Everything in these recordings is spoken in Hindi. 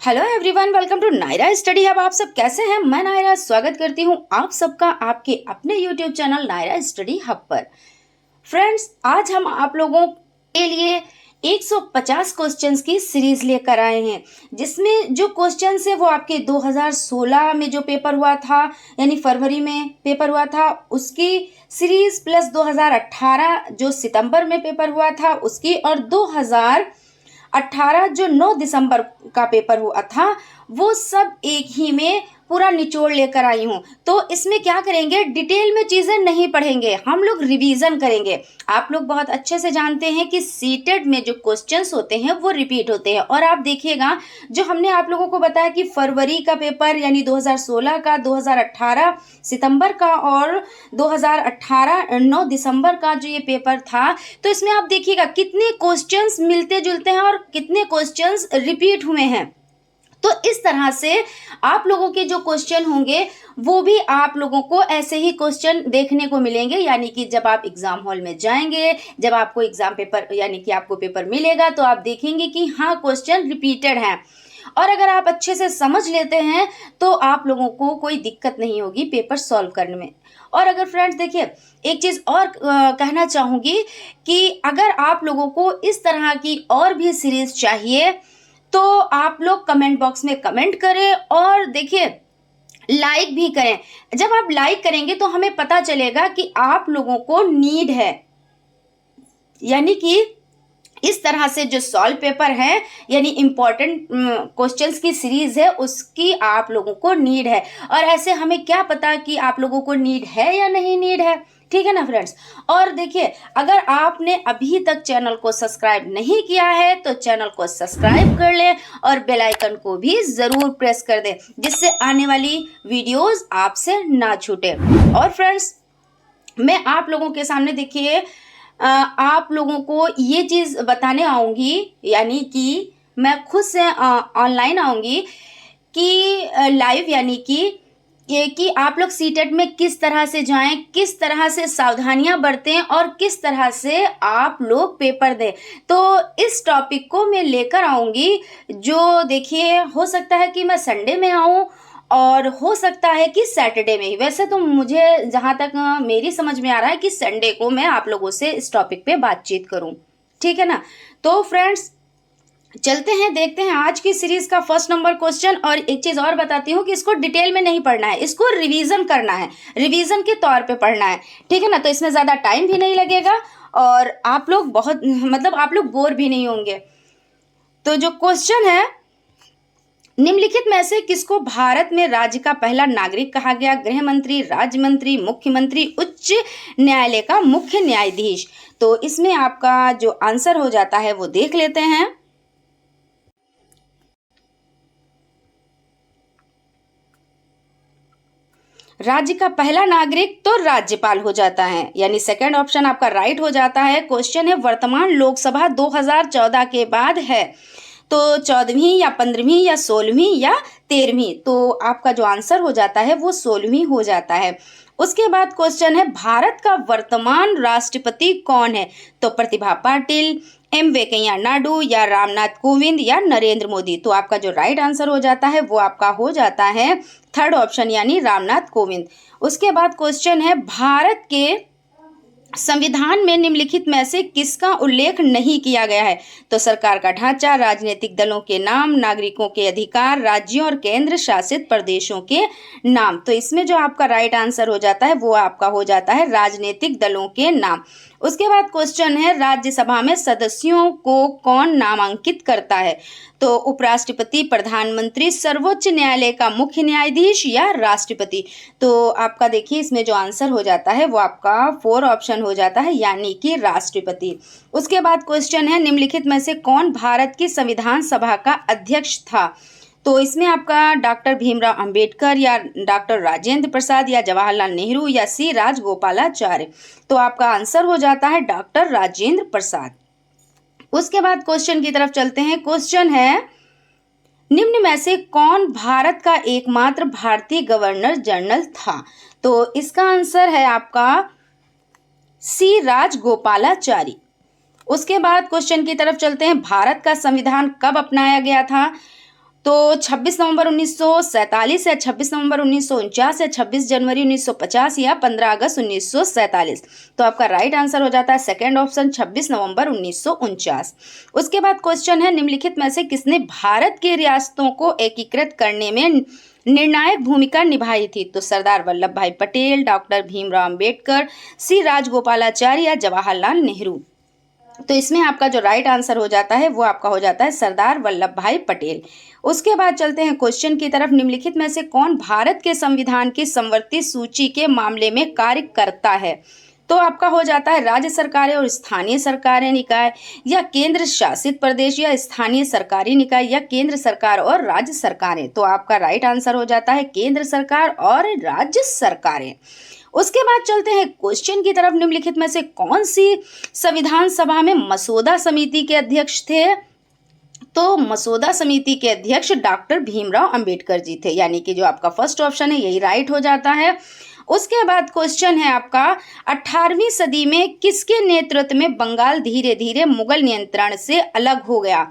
Hello everyone, welcome to Naira study hub. आप सब कैसे हैं? मैं नायरा स्वागत करती हूं आप सबका आपके अपने YouTube channel Naira study hub पर। फ्रेंड्स, आज हम आप लोगों के लिए 150 क्वेश्चंस की सीरीज लेकर आए हैं, जिसमें जो क्वेश्चंस है वो आपके 2016 में जो पेपर हुआ था, यानी फरवरी में पेपर हुआ था उसकी सीरीज, प्लस 2018 जो सितंबर में पेपर हुआ था उसकी, और 2018 जो 9 दिसंबर का पेपर हुआ था वो सब एक ही में पूरा निचोड़ लेकर आई हूँ। तो इसमें क्या करेंगे, डिटेल में चीज़ें नहीं पढ़ेंगे, हम लोग रिवीजन करेंगे। आप लोग बहुत अच्छे से जानते हैं कि सीटेट में जो क्वेश्चंस होते हैं वो रिपीट होते हैं। और आप देखिएगा, जो हमने आप लोगों को बताया कि फरवरी का पेपर यानी 2016 का, 2018 सितंबर का और 2018 9 दिसंबर का जो ये पेपर था, तो इसमें आप देखिएगा कितने क्वेश्चंस मिलते जुलते हैं और कितने क्वेश्चंस रिपीट हुए हैं। तो इस तरह से आप लोगों के जो क्वेश्चन होंगे वो भी आप लोगों को ऐसे ही क्वेश्चन देखने को मिलेंगे, यानी कि जब आप एग्जाम हॉल में जाएंगे, जब आपको एग्जाम पेपर यानी कि आपको पेपर मिलेगा, तो आप देखेंगे कि हाँ, क्वेश्चन रिपीटेड हैं। और अगर आप अच्छे से समझ लेते हैं तो आप लोगों को कोई दिक्कत नहीं होगी पेपर सॉल्व करने में। और अगर फ्रेंड्स देखिए, एक चीज़ और कहना चाहूँगी कि अगर आप लोगों को इस तरह की और भी सीरीज चाहिए तो आप लोग कमेंट बॉक्स में कमेंट करें, और देखिए लाइक भी करें। जब आप लाइक करेंगे तो हमें पता चलेगा कि आप लोगों को नीड है, यानी कि इस तरह से जो सॉल्व पेपर है यानी इम्पॉर्टेंट क्वेश्चंस की सीरीज है उसकी आप लोगों को नीड है। और ऐसे हमें क्या पता कि आप लोगों को नीड है या नहीं नीड है, ठीक है ना फ्रेंड्स। और देखिए, अगर आपने अभी तक चैनल को सब्सक्राइब नहीं किया है तो चैनल को सब्सक्राइब कर लें और बेल आइकन को भी ज़रूर प्रेस कर दें, जिससे आने वाली वीडियोस आपसे ना छूटे। और फ्रेंड्स, मैं आप लोगों के सामने देखिए आप लोगों को ये चीज़ बताने आऊँगी, यानी कि मैं खुद से ऑनलाइन आऊँगी कि लाइव, यानी कि ये कि आप लोग सीटेट में किस तरह से जाएं, किस तरह से सावधानियां बरतें और किस तरह से आप लोग पेपर दें। तो इस टॉपिक को मैं लेकर आऊँगी, जो देखिए हो सकता है कि मैं संडे में आऊँ और हो सकता है कि सैटरडे में ही। वैसे तो मुझे जहाँ तक मेरी समझ में आ रहा है कि संडे को मैं आप लोगों से इस टॉपिक पे बातचीत करूँ, ठीक है ना। तो फ्रेंड्स, चलते हैं, देखते हैं आज की सीरीज का फर्स्ट नंबर क्वेश्चन। और एक चीज और बताती हूँ कि इसको डिटेल में नहीं पढ़ना है, इसको रिवीजन करना है, रिवीजन के तौर पे पढ़ना है, ठीक है ना। तो इसमें ज्यादा टाइम भी नहीं लगेगा और आप लोग बहुत आप लोग बोर भी नहीं होंगे। तो जो क्वेश्चन है, निम्नलिखित में से किसको भारत में राज्य का पहला नागरिक कहा गया? गृह मंत्री, राज्य मंत्री, मुख्यमंत्री, उच्च न्यायालय का मुख्य न्यायाधीश। तो इसमें आपका जो आंसर हो जाता है वो देख लेते हैं। राज्य का पहला नागरिक तो राज्यपाल हो जाता है, यानी सेकंड ऑप्शन आपका राइट हो जाता है। क्वेश्चन है, वर्तमान लोकसभा 2014 के बाद है, तो 14वीं या 15वीं या 16वीं या 13वीं। तो आपका जो आंसर हो जाता है वो 16वीं हो जाता है। उसके बाद क्वेश्चन है, भारत का वर्तमान राष्ट्रपति कौन है? तो प्रतिभा पाटिल, एम वेंकैया नायडू या रामनाथ कोविंद या नरेंद्र मोदी। तो आपका जो राइट आंसर हो जाता है वो आपका हो जाता है थर्ड ऑप्शन, यानी रामनाथ कोविंद। उसके बाद क्वेश्चन है, भारत के संविधान में निम्नलिखित में से किसका उल्लेख नहीं किया गया है? तो सरकार का ढांचा, राजनीतिक दलों के नाम, नागरिकों के अधिकार, राज्यों और केंद्र शासित प्रदेशों के नाम। तो इसमें जो आपका राइट आंसर हो जाता है वो आपका हो जाता है राजनीतिक दलों के नाम। उसके बाद क्वेश्चन है, राज्यसभा में सदस्यों को कौन नामांकित करता है? तो उपराष्ट्रपति, प्रधानमंत्री, सर्वोच्च न्यायालय का मुख्य न्यायाधीश या राष्ट्रपति। तो आपका देखिए इसमें जो आंसर हो जाता है वो आपका 4 ऑप्शन हो जाता है, यानी कि राष्ट्रपति। उसके बाद क्वेश्चन है, निम्नलिखित में से कौन भारत की संविधान सभा का अध्यक्ष था? तो इसमें आपका डॉक्टर भीमराव अंबेडकर या डॉक्टर राजेंद्र प्रसाद या जवाहरलाल नेहरू या सी राजगोपालाचार्य। तो आपका आंसर हो जाता है डॉक्टर राजेंद्र प्रसाद। उसके बाद क्वेश्चन की तरफ चलते हैं। क्वेश्चन है, निम्न में से कौन भारत का एकमात्र भारतीय गवर्नर जनरल था? तो इसका आंसर है आपका सी राजगोपालाचारी। उसके बाद क्वेश्चन की तरफ चलते हैं, भारत का संविधान कब अपनाया गया था? तो 26 नवंबर 1947 है, 26 नवंबर 1949 है, 26 जनवरी 1950 या 15 अगस्त 1947। तो आपका राइट आंसर हो जाता है सेकंड ऑप्शन 26 नवंबर 1949। उसके बाद क्वेश्चन है निम्नलिखित में से किसने भारत की रियासतों को एकीकृत करने में निर्णायक भूमिका निभाई थी? तो सरदार वल्लभ भाई पटेल, डॉक्टर भीमराव अंबेडकर, सी राजगोपालाचारी या जवाहरलाल नेहरू। तो इसमें आपका जो राइट आंसर हो जाता है वो आपका हो जाता है सरदार वल्लभ भाई पटेल। उसके बाद चलते हैं क्वेश्चन की तरफ। निम्नलिखित में से कौन भारत के संविधान की संवर्धित सूची के मामले में कार्य करता है? तो आपका हो जाता है राज्य सरकारें और स्थानीय सरकारें निकाय, या केंद्र शासित प्रदेश, या स्थानीय सरकारी निकाय, या केंद्र सरकार और राज्य सरकारें। तो आपका राइट आंसर हो जाता है केंद्र सरकार और राज्य सरकारें। उसके बाद चलते हैं क्वेश्चन की तरफ। निम्नलिखित में से कौन सी संविधान सभा में मसौदा समिति के अध्यक्ष थे? तो मसौदा समिति के अध्यक्ष डॉक्टर भीमराव अंबेडकर जी थे, यानी कि जो आपका फर्स्ट ऑप्शन है यही राइट हो जाता है। उसके बाद क्वेश्चन है आपका 18वीं सदी में किसके नेतृत्व में बंगाल धीरे धीरे मुगल नियंत्रण से अलग हो गया?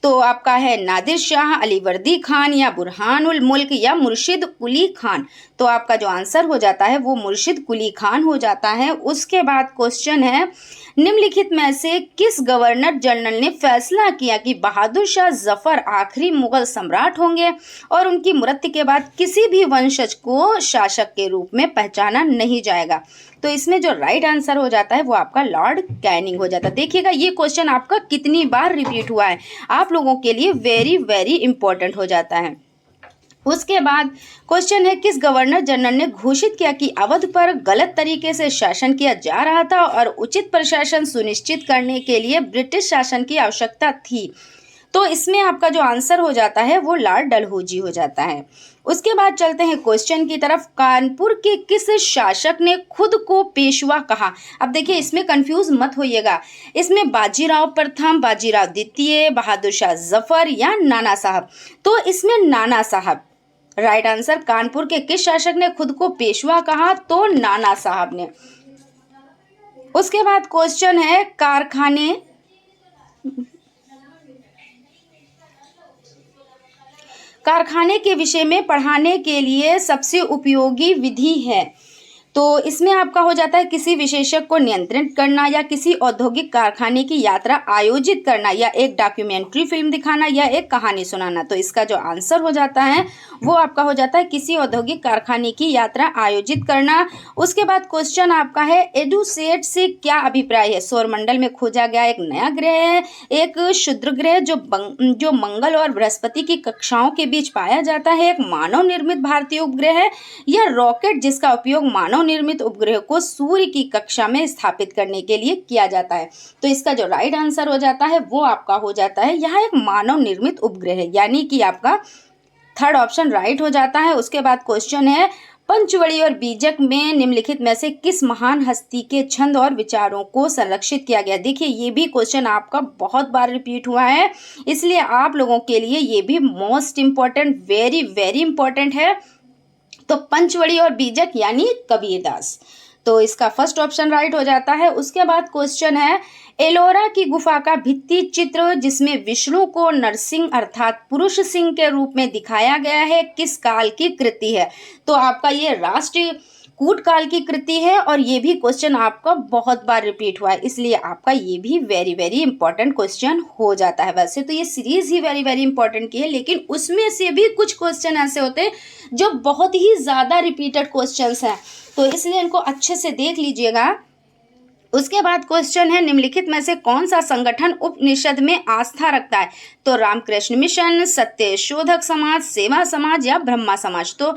तो आपका है नादिर शाह, अलीवर्दी खान, या बुरहानुल मुल्क, या मुर्शिद कुली खान। तो आपका जो आंसर हो जाता है वो मुर्शिद कुली खान हो जाता है। उसके बाद क्वेश्चन है निम्नलिखित में से किस गवर्नर जनरल ने फैसला किया कि बहादुर शाह जफर आखिरी मुगल सम्राट होंगे और उनकी मृत्यु के बाद किसी भी वंशज को शासक के रूप में पहचाना नहीं जाएगा? तो इसमें जो राइट आंसर हो जाता है वो आपका लॉर्ड कैनिंग हो जाता है। देखिएगा ये क्वेश्चन आपका कितनी बार रिपीट हुआ है, आप लोगों के लिए वेरी वेरी इंपॉर्टेंट हो जाता है। उसके बाद क्वेश्चन है किस गवर्नर जनरल ने घोषित किया कि अवध पर गलत तरीके से शासन किया जा रहा था और उचित प्रशासन सुनिश्चित करने के लिए ब्रिटिश शासन की आवश्यकता थी? तो इसमें आपका जो आंसर हो जाता है वो लॉर्ड डलहौजी हो जाता है। उसके बाद चलते हैं क्वेश्चन की तरफ। कानपुर के किस शासक ने खुद को पेशवा कहा? अब देखिए इसमें कंफ्यूज मत होइएगा, इसमें बाजीराव प्रथम, बाजीराव द्वितीय, बहादुर शाह जफर या नाना साहब। तो इसमें नाना साहब राइट आंसर। कानपुर के किस शासक ने खुद को पेशवा कहा? तो नाना साहब ने। उसके बाद क्वेश्चन है कारखाने के विषय में पढ़ाने के लिए सबसे उपयोगी विधि है? तो इसमें आपका हो जाता है किसी विशेषज्ञ को नियंत्रित करना, या किसी औद्योगिक कारखाने की यात्रा आयोजित करना, या एक डॉक्यूमेंट्री फिल्म दिखाना, या एक कहानी सुनाना। तो इसका जो आंसर हो जाता है वो आपका हो जाता है किसी औद्योगिक कारखाने की यात्रा आयोजित करना। उसके बाद क्वेश्चन आपका है एडुसेट से क्या अभिप्राय है? सौरमंडल में खोजा गया एक नया ग्रह है, एक क्षुद्र ग्रह जो मंगल और बृहस्पति की कक्षाओं के बीच पाया जाता है, एक मानव निर्मित भारतीय उपग्रह है, या रॉकेट जिसका उपयोग मानव निर्मित उपग्रह को सूर्य की कक्षा में स्थापित करने के लिए किया जाता है? तो इसका जो राइट आंसर हो जाता है वो आपका हो जाता है यह एक मानव निर्मित उपग्रह है, यानी कि आपका थर्ड ऑप्शन राइट हो जाता है। उसके बाद क्वेश्चन है पंचवड़ी और बीजक में निम्नलिखित में से किस महान हस्ती के छंद और विचारों को संरक्षित किया गया? देखिए ये भी क्वेश्चन आपका बहुत बार रिपीट हुआ है, इसलिए आप लोगों के लिए ये भी most important, very very important है। तो पंचवड़ी और बीजक यानी कबीरदास। तो इसका फर्स्ट ऑप्शन राइट हो जाता है। उसके बाद क्वेश्चन है एलोरा की गुफा का भित्ति चित्र जिसमें विष्णु को नरसिंह अर्थात पुरुष सिंह के रूप में दिखाया गया है किस काल की कृति है? तो आपका ये राष्ट्रीय कूट काल की कृति है, और ये भी क्वेश्चन आपका बहुत बार रिपीट हुआ है, इसलिए आपका ये भी वेरी वेरी इंपॉर्टेंट क्वेश्चन हो जाता है। वैसे तो ये सीरीज ही वेरी वेरी इंपॉर्टेंट की है, लेकिन उसमें से भी कुछ क्वेश्चन ऐसे होते हैं जो बहुत ही ज़्यादा रिपीटेड क्वेश्चंस हैं, तो इसलिए इनको अच्छे से देख लीजिएगा। उसके बाद क्वेश्चन है निम्नलिखित में से कौन सा संगठन उपनिषद में आस्था रखता है? तो रामकृष्ण मिशन, सत्य शोधक समाज, सेवा समाज या ब्रह्मा समाज। तो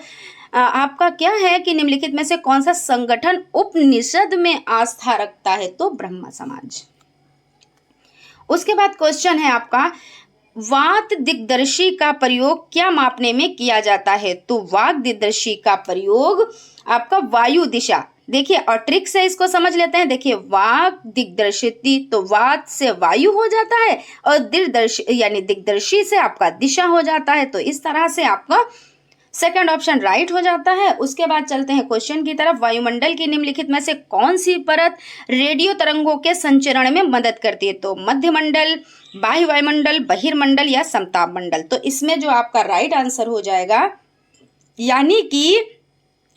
आपका क्या है कि निम्नलिखित में से कौन सा संगठन उपनिषद में आस्था रखता है? तो ब्रह्मा समाज। उसके बाद क्वेश्चन है आपका वात दिग्दर्शी का प्रयोग क्या मापने में किया जाता है? तो वाक दिग्दर्शी का प्रयोग आपका वायु दिशा, देखिए और ट्रिक से इसको समझ लेते हैं। देखिए वाक दिग्दर्शिती, तो वात से वायु हो जाता है और दिग्दर्शी यानी दिग्दर्शी से आपका दिशा हो जाता है। तो इस तरह से आपका सेकंड ऑप्शन राइट हो जाता है। उसके बाद चलते हैं क्वेश्चन की तरफ। वायुमंडल की निम्नलिखित में से कौन सी परत रेडियो तरंगों के संचरण में मदद करती है? तो मध्यमंडल, बाह्य वायुमंडल, बहिर्मंडल या समताप मंडल। तो इसमें जो आपका राइट आंसर हो जाएगा, यानी कि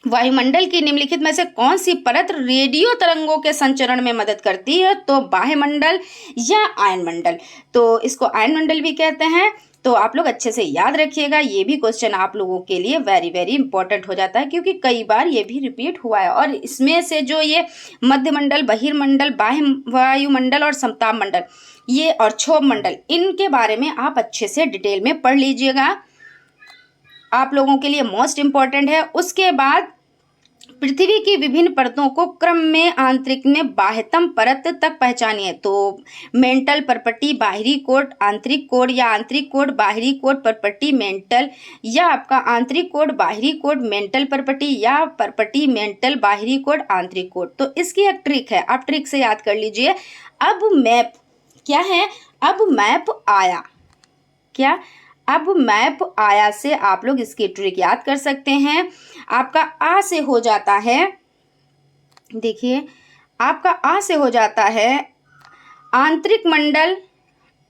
वायुमंडल की निम्नलिखित में से कौन सी परत रेडियो तरंगों के संचरण में मदद करती है? तो बाह्यमंडल या आयनमंडल। तो इसको आयनमंडल भी कहते हैं। तो आप लोग अच्छे से याद रखिएगा, ये भी क्वेश्चन आप लोगों के लिए वेरी वेरी इंपॉर्टेंट हो जाता है, क्योंकि कई बार ये भी रिपीट हुआ है। और इसमें से जो ये मध्यमंडल, बहिर्मंडल, बाह्य वायुमंडल और समताप मंडल, ये और क्षोभ मंडल, इनके बारे में आप अच्छे से डिटेल में पढ़ लीजिएगा, आप लोगों के लिए मोस्ट इंपॉर्टेंट है। उसके बाद पृथ्वी की विभिन्न परतों को क्रम में आंतरिक में बाह्यतम परत तक पहचानिए। तो मेंटल परपटी, बाहरी कोट, आंतरिक कोड या आंतरिक कोड, बाहरी कोड, परपटी, मेंटल या आपका आंतरिक कोड, बाहरी कोड, मेंटल परपटी या परपटी, मेंटल, बाहरी कोड, आंतरिक कोड। तो इसकी एक ट्रिक है, आप ट्रिक से याद कर लीजिए। अब मैप क्या है? अब मैप आया क्या? अब मैप आया से आप लोग इसकी ट्रिक याद कर सकते हैं। आपका आ से हो जाता है, देखिए आपका आ से हो जाता है आंतरिक मंडल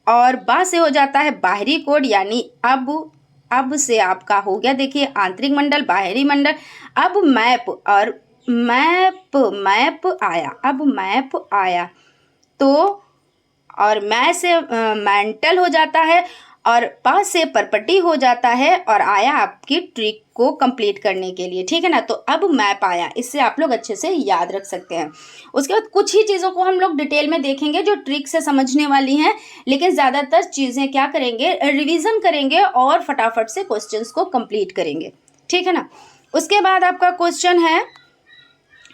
और बा से हो जाता है बाहरी कोड, यानी अब से आपका हो गया, देखिए आंतरिक मंडल, बाहरी मंडल। अब मैप और मैप आया, अब मैप आया तो और मै से मेंटल हो जाता है और पा से परपटी हो जाता है और आया आपकी ट्रिक को कंप्लीट करने के लिए, ठीक है ना। तो अब मैप आया, इससे आप लोग अच्छे से याद रख सकते हैं। उसके बाद कुछ ही चीज़ों को हम लोग डिटेल में देखेंगे जो ट्रिक से समझने वाली हैं, लेकिन ज़्यादातर चीज़ें क्या करेंगे, रिवीजन करेंगे और फटाफट से क्वेश्चंस को कंप्लीट करेंगे, ठीक है ना। उसके बाद आपका क्वेश्चन है,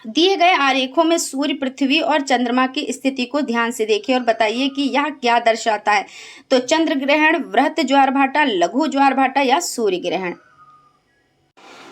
दिए गए आरेखों में सूर्य, पृथ्वी और चंद्रमा की स्थिति को ध्यान से देखिए और बताइए कि यह क्या दर्शाता है। तो चंद्र ग्रहण, वृत्त ज्वारभाटा, लघु ज्वारभाटा या सूर्य ग्रहण।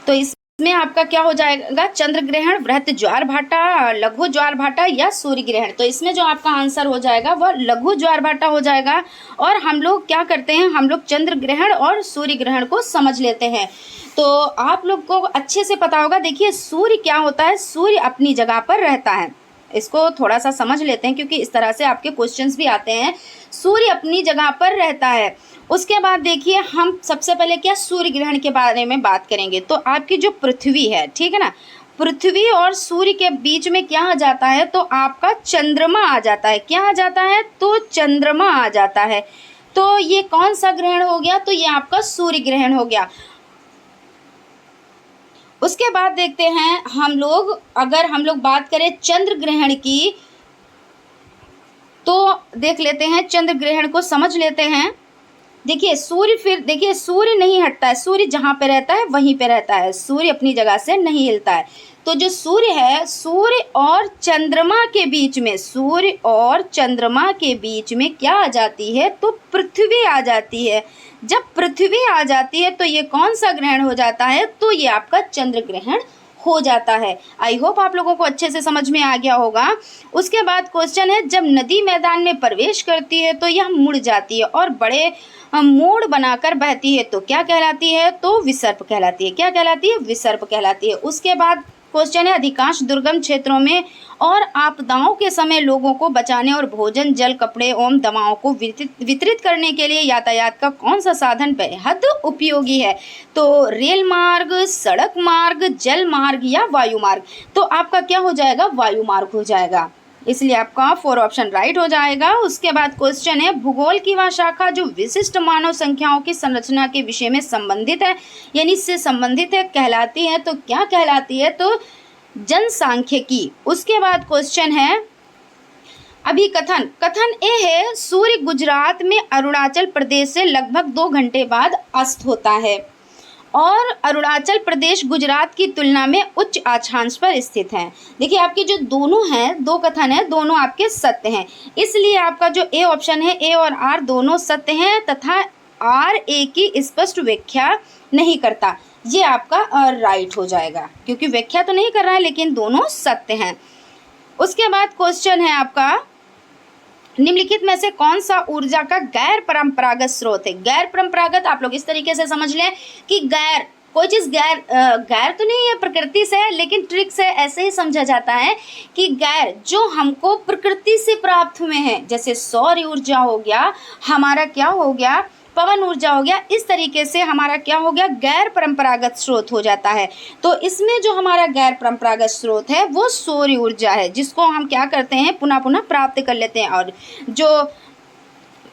तो इसमें आपका क्या हो जाएगा, चंद्र ग्रहण, वृत्त ज्वारभाटा, लघु ज्वारभाटा या सूर्य ग्रहण। तो इसमें जो आपका आंसर हो जाएगा वह लघु ज्वारभाटा हो जाएगा। और हम लोग क्या करते हैं, हम लोग चंद्र ग्रहण और सूर्य ग्रहण को समझ लेते हैं। तो आप लोग को अच्छे से पता होगा, देखिए सूर्य क्या होता है, सूर्य अपनी जगह पर रहता है। इसको थोड़ा सा समझ लेते हैं, क्योंकि इस तरह से आपके क्वेश्चंस भी आते हैं। सूर्य अपनी जगह पर रहता है। उसके बाद देखिए हम सबसे पहले क्या सूर्य ग्रहण के बारे में बात करेंगे। तो आपकी जो पृथ्वी है, ठीक है ना, पृथ्वी और सूर्य के बीच में क्या आ जाता है, तो आपका चंद्रमा आ जाता है। क्या आ जाता है, तो चंद्रमा आ जाता है। तो ये कौन सा ग्रहण हो गया, तो ये आपका सूर्य ग्रहण हो गया। उसके बाद देखते हैं हम लोग, अगर हम लोग बात करें चंद्र ग्रहण की, तो देख लेते हैं चंद्र ग्रहण को, समझ लेते हैं। देखिए सूर्य, फिर देखिए सूर्य नहीं हटता है, सूर्य जहाँ पे रहता है वहीं पे रहता है, सूर्य अपनी जगह से नहीं हिलता है। तो जो सूर्य है, सूर्य और चंद्रमा के बीच में, सूर्य और चंद्रमा के बीच में क्या आ जाती है, तो पृथ्वी आ जाती है। जब पृथ्वी आ जाती है तो ये कौन सा ग्रहण हो जाता है, तो ये आपका चंद्र ग्रहण हो जाता है। आई होप आप लोगों को अच्छे से समझ में आ गया होगा। उसके बाद क्वेश्चन है, जब नदी मैदान में प्रवेश करती है तो यह मुड़ जाती है और बड़े मोड़ बनाकर बहती है, तो क्या कहलाती है, तो विसर्प कहलाती है। क्या कहलाती है, विसर्प कहलाती है। उसके बाद क्वेश्चन है, अधिकांश दुर्गम क्षेत्रों में और आपदाओं के समय लोगों को बचाने और भोजन, जल, कपड़े एवं दवाओं को वितरित करने के लिए यातायात का कौन सा साधन बेहद उपयोगी है। तो रेल मार्ग, सड़क मार्ग, जल मार्ग या वायु मार्ग। तो आपका क्या हो जाएगा, वायु मार्ग हो जाएगा, इसलिए आपका 4 ऑप्शन राइट हो जाएगा। उसके बाद क्वेश्चन है, भूगोल की वह शाखा जो विशिष्ट मानव संख्याओं की संरचना के विषय में संबंधित है, यानी इससे संबंधित है, कहलाती है। तो क्या कहलाती है, तो जनसांख्यिकी। उसके बाद क्वेश्चन है, अभिकथन। कथन ए है, सूर्य गुजरात में अरुणाचल प्रदेश से लगभग 2 घंटे बाद अस्त होता है और अरुणाचल प्रदेश गुजरात की तुलना में उच्च अक्षांश पर स्थित है। देखिए आपके जो दोनों हैं, 2 कथन हैं, दोनों आपके सत्य हैं, इसलिए आपका जो ए ऑप्शन है, ए और आर दोनों सत्य हैं, तथा आर ए की स्पष्ट व्याख्या नहीं करता, ये आपका राइट हो जाएगा, क्योंकि व्याख्या तो नहीं कर रहा है लेकिन दोनों सत्य हैं। उसके बाद क्वेश्चन है आपका, निम्नलिखित में से कौन सा ऊर्जा का गैर परंपरागत स्रोत है। गैर परंपरागत आप लोग इस तरीके से समझ लें कि गैर कोई चीज़ गैर तो नहीं है, प्रकृति से है, लेकिन ट्रिक से ऐसे ही समझा जाता है कि गैर जो हमको प्रकृति से प्राप्त हुए हैं, जैसे सौर ऊर्जा हो गया, हमारा क्या हो गया, पवन ऊर्जा हो गया, इस तरीके से हमारा क्या हो गया, गैर परंपरागत स्रोत हो जाता है। तो इसमें जो हमारा गैर परंपरागत स्रोत है वो सौर ऊर्जा है, जिसको हम क्या करते हैं, पुनः पुनः प्राप्त कर लेते हैं। और जो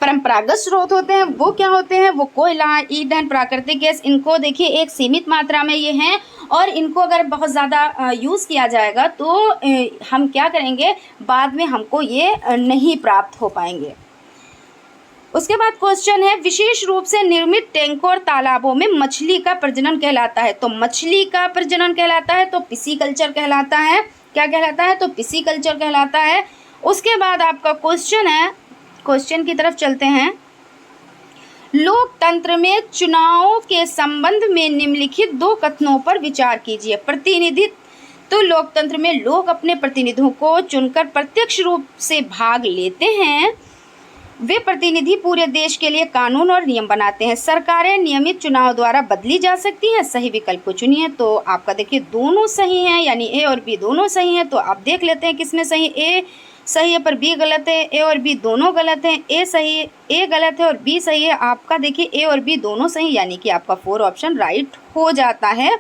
परंपरागत स्रोत होते हैं वो क्या होते हैं, वो कोयला, ईंधन, प्राकृतिक गैस, इनको देखिए एक सीमित मात्रा में ये हैं, और इनको अगर बहुत ज़्यादा यूज़ किया जाएगा तो हम क्या करेंगे, बाद में हमको ये नहीं प्राप्त हो पाएंगे। उसके बाद क्वेश्चन है, विशेष रूप से निर्मित टैंकों और तालाबों में मछली का प्रजनन कहलाता है। तो मछली का प्रजनन कहलाता है तो पिसीकल्चर कहलाता है। क्या कहलाता है, तो पिसीकल्चर कहलाता है। उसके बाद आपका क्वेश्चन है, क्वेश्चन की तरफ चलते हैं। लोकतंत्र में चुनावों के संबंध में निम्नलिखित दो कथनों पर विचार कीजिए। प्रतिनिधित्व, तो लोकतंत्र में लोग अपने प्रतिनिधियों को चुनकर प्रत्यक्ष रूप से भाग लेते हैं। वे प्रतिनिधि पूरे देश के लिए कानून और नियम बनाते हैं। सरकारें नियमित चुनाव द्वारा बदली जा सकती हैं। सही विकल्प को चुनिए। तो आपका देखिए दोनों सही हैं, यानी ए और बी दोनों सही हैं। तो आप देख लेते हैं किसमें सही, ए सही है पर बी गलत है, ए और बी दोनों गलत हैं, ए सही है, ए गलत है और बी सही है। आपका देखिए ए और बी दोनों सही, यानी कि आपका 4 ऑप्शन राइट हो जाता है।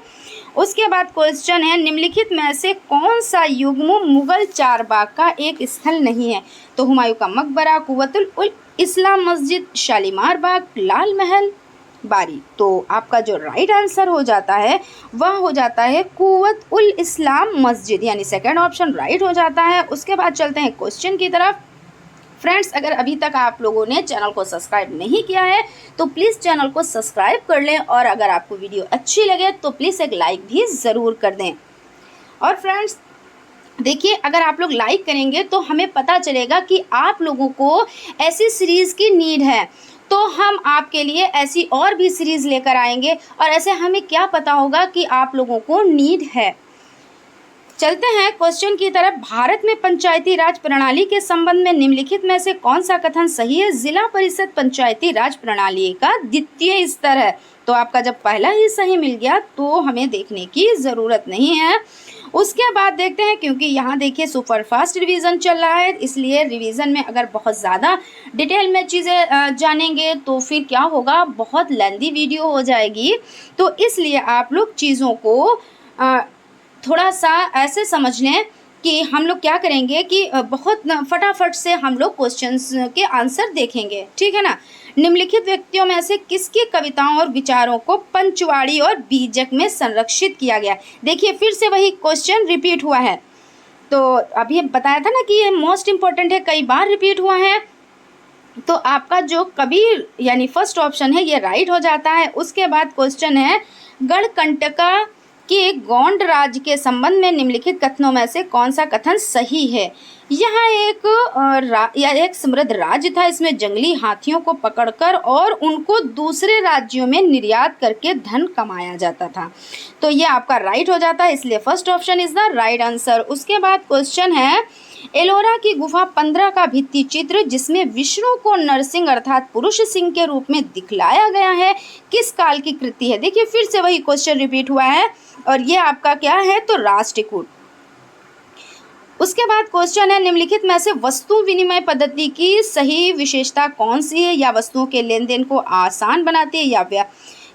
उसके बाद क्वेश्चन है, निम्नलिखित में से कौन सा युग्म मुगल चारबाग का एक स्थल नहीं है। तो हुमायूं का मकबरा, कुव्वतुल उल इस्लाम मस्जिद, शालीमार बाग, लाल महल, बारी। तो आपका जो राइट आंसर हो जाता है वह हो जाता है कुव्वत उल इस्लाम मस्जिद, यानी सेकंड ऑप्शन राइट हो जाता है। उसके बाद चलते हैं क्वेश्चन की तरफ। फ्रेंड्स, अगर अभी तक आप लोगों ने चैनल को सब्सक्राइब नहीं किया है तो प्लीज़ चैनल को सब्सक्राइब कर लें, और अगर आपको वीडियो अच्छी लगे तो प्लीज़ एक लाइक भी ज़रूर कर दें। और फ्रेंड्स देखिए, अगर आप लोग लाइक करेंगे तो हमें पता चलेगा कि आप लोगों को ऐसी सीरीज़ की नीड है, तो हम आपके लिए ऐसी और भी सीरीज़ लेकर आएंगे, और ऐसे हमें क्या पता होगा कि आप लोगों को नीड है। चलते हैं क्वेश्चन की तरफ। भारत में पंचायती राज प्रणाली के संबंध में निम्नलिखित में से कौन सा कथन सही है। जिला परिषद पंचायती राज प्रणाली का द्वितीय स्तर है। तो आपका जब पहला ही सही मिल गया तो हमें देखने की ज़रूरत नहीं है। उसके बाद देखते हैं, क्योंकि यहाँ देखिए सुपरफास्ट रिवीजन चल रहा है, इसलिए रिवीजन में अगर बहुत ज़्यादा डिटेल में चीज़ें जानेंगे तो फिर क्या होगा, बहुत लेंदी वीडियो हो जाएगी। तो इसलिए आप लोग चीज़ों को थोड़ा सा ऐसे समझ लें कि हम लोग क्या करेंगे कि बहुत फटाफट से हम लोग क्वेश्चंस के आंसर देखेंगे, ठीक है ना। निम्नलिखित व्यक्तियों में से किसकी कविताओं और विचारों को पंचवाड़ी और बीजक में संरक्षित किया गया। देखिए फिर से वही क्वेश्चन रिपीट हुआ है, तो अभी बताया था ना कि ये मोस्ट इम्पोर्टेंट है, कई बार रिपीट हुआ है। तो आपका जो कबीर यानी फर्स्ट ऑप्शन है ये राइट हो जाता है। उसके बाद क्वेश्चन है, गढ़कंटका कि गौंड राज्य के संबंध में निम्नलिखित कथनों में से कौन सा कथन सही है। यह एक समृद्ध राज्य था। इसमें जंगली हाथियों को पकड़कर और उनको दूसरे राज्यों में निर्यात करके धन कमाया जाता था। तो ये आपका राइट हो जाता है, इसलिए first option is the right answer. उसके बाद क्वेश्चन है, एलोरा की गुफा 15 का भित्ति चित्र जिसमें विष्णु को नरसिंह अर्थात पुरुष सिंह के रूप में दिखलाया गया है, किस काल की कृति है। देखिए फिर से वही क्वेश्चन रिपीट हुआ है, और ये आपका क्या है, तो राष्ट्रकूट। उसके बाद क्वेश्चन है, निम्नलिखित में से वस्तु विनिमय पद्धति की सही विशेषता कौन सी है। या वस्तुओं के लेन देन को आसान बनाती है,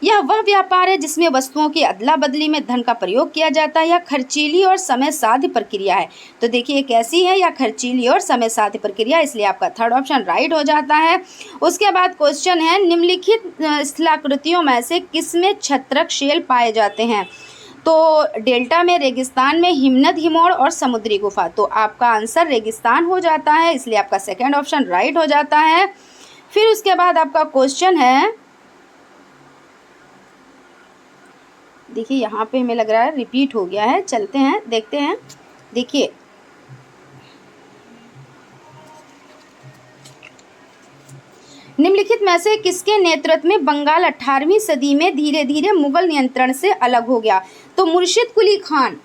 यह वह व्यापार है जिसमें वस्तुओं की अदला बदली में धन का प्रयोग किया जाता है, या खर्चीली और समय साध्य प्रक्रिया है। तो देखिए कैसी है, या खर्चीली और समय साध्य प्रक्रिया, इसलिए आपका थर्ड ऑप्शन राइट हो जाता है। उसके बाद क्वेश्चन है, निम्नलिखित स्थलाकृतियों में से किसमें छत्रक शेल पाए जाते हैं। तो डेल्टा में, रेगिस्तान में, हिमनद हिमोड़ और समुद्री गुफा। तो आपका आंसर रेगिस्तान हो जाता है, इसलिए आपका सेकंड ऑप्शन राइट हो जाता है। फिर उसके बाद आपका क्वेश्चन है, देखिए यहाँ पे हमें लग रहा है रिपीट हो गया है, चलते हैं देखते हैं। देखिए निम्नलिखित में से किसके नेतृत्व में बंगाल 18वीं सदी में धीरे धीरे मुगल नियंत्रण से अलग हो गया। तो मुर्शिद कुली खान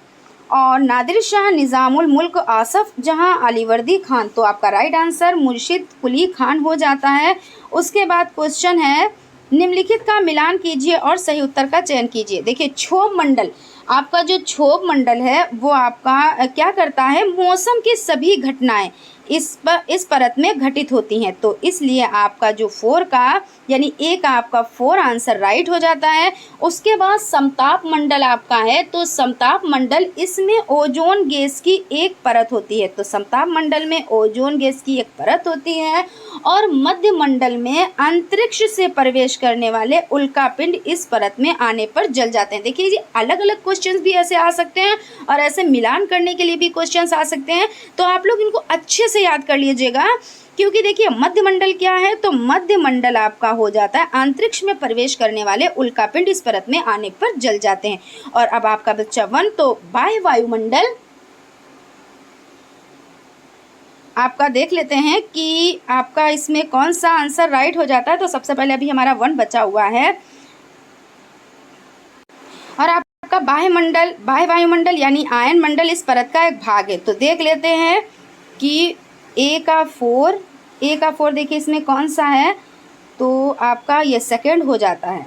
और नादिर शाह, निज़ामुल मुल्क आसफ जहां, अलीवर्दी खान। तो आपका राइट आंसर मुर्शिद कुली खान हो जाता है। उसके बाद क्वेश्चन है, निम्नलिखित का मिलान कीजिए और सही उत्तर का चयन कीजिए। देखिए क्षोभ मंडल, आपका जो क्षोभ मंडल है वो आपका क्या करता है, मौसम की सभी घटनाएं इस परत में घटित होती हैं। तो इसलिए आपका जो 4 का यानी ए का आपका 4 आंसर राइट हो जाता है। उसके बाद समताप मंडल आपका है, तो समताप मंडल इसमें ओजोन गैस की एक परत होती है। तो समताप मंडल में ओजोन गैस की एक परत होती है और मध्य मंडल में अंतरिक्ष से प्रवेश करने वाले उल्कापिंड इस परत में आने पर जल जाते हैं। देखिए ये अलग अलग क्वेश्चंस भी ऐसे आ सकते हैं और ऐसे मिलान करने के लिए भी क्वेश्चंस आ सकते हैं, तो आप लोग इनको अच्छे से याद कर लीजिएगा। क्योंकि देखिए मध्य मंडल क्या है, तो मध्य मंडल आपका हो जाता है अंतरिक्ष में प्रवेश करने वाले उल्कापिंड इस परत में आने पर जल जाते हैं। और अब आपका बच्चा 1, तो बाह्य वायुमंडल आपका देख लेते हैं कि आपका इसमें कौन सा आंसर राइट हो जाता है। तो सबसे पहले अभी हमारा 1 बचा हुआ है और आपका बाह्य वायुमंडल यानी आयन मंडल इस परत का एक भाग है। तो देख लेते हैं कि ए का 4 देखिए इसमें कौन सा है, तो आपका ये सेकंड हो जाता है।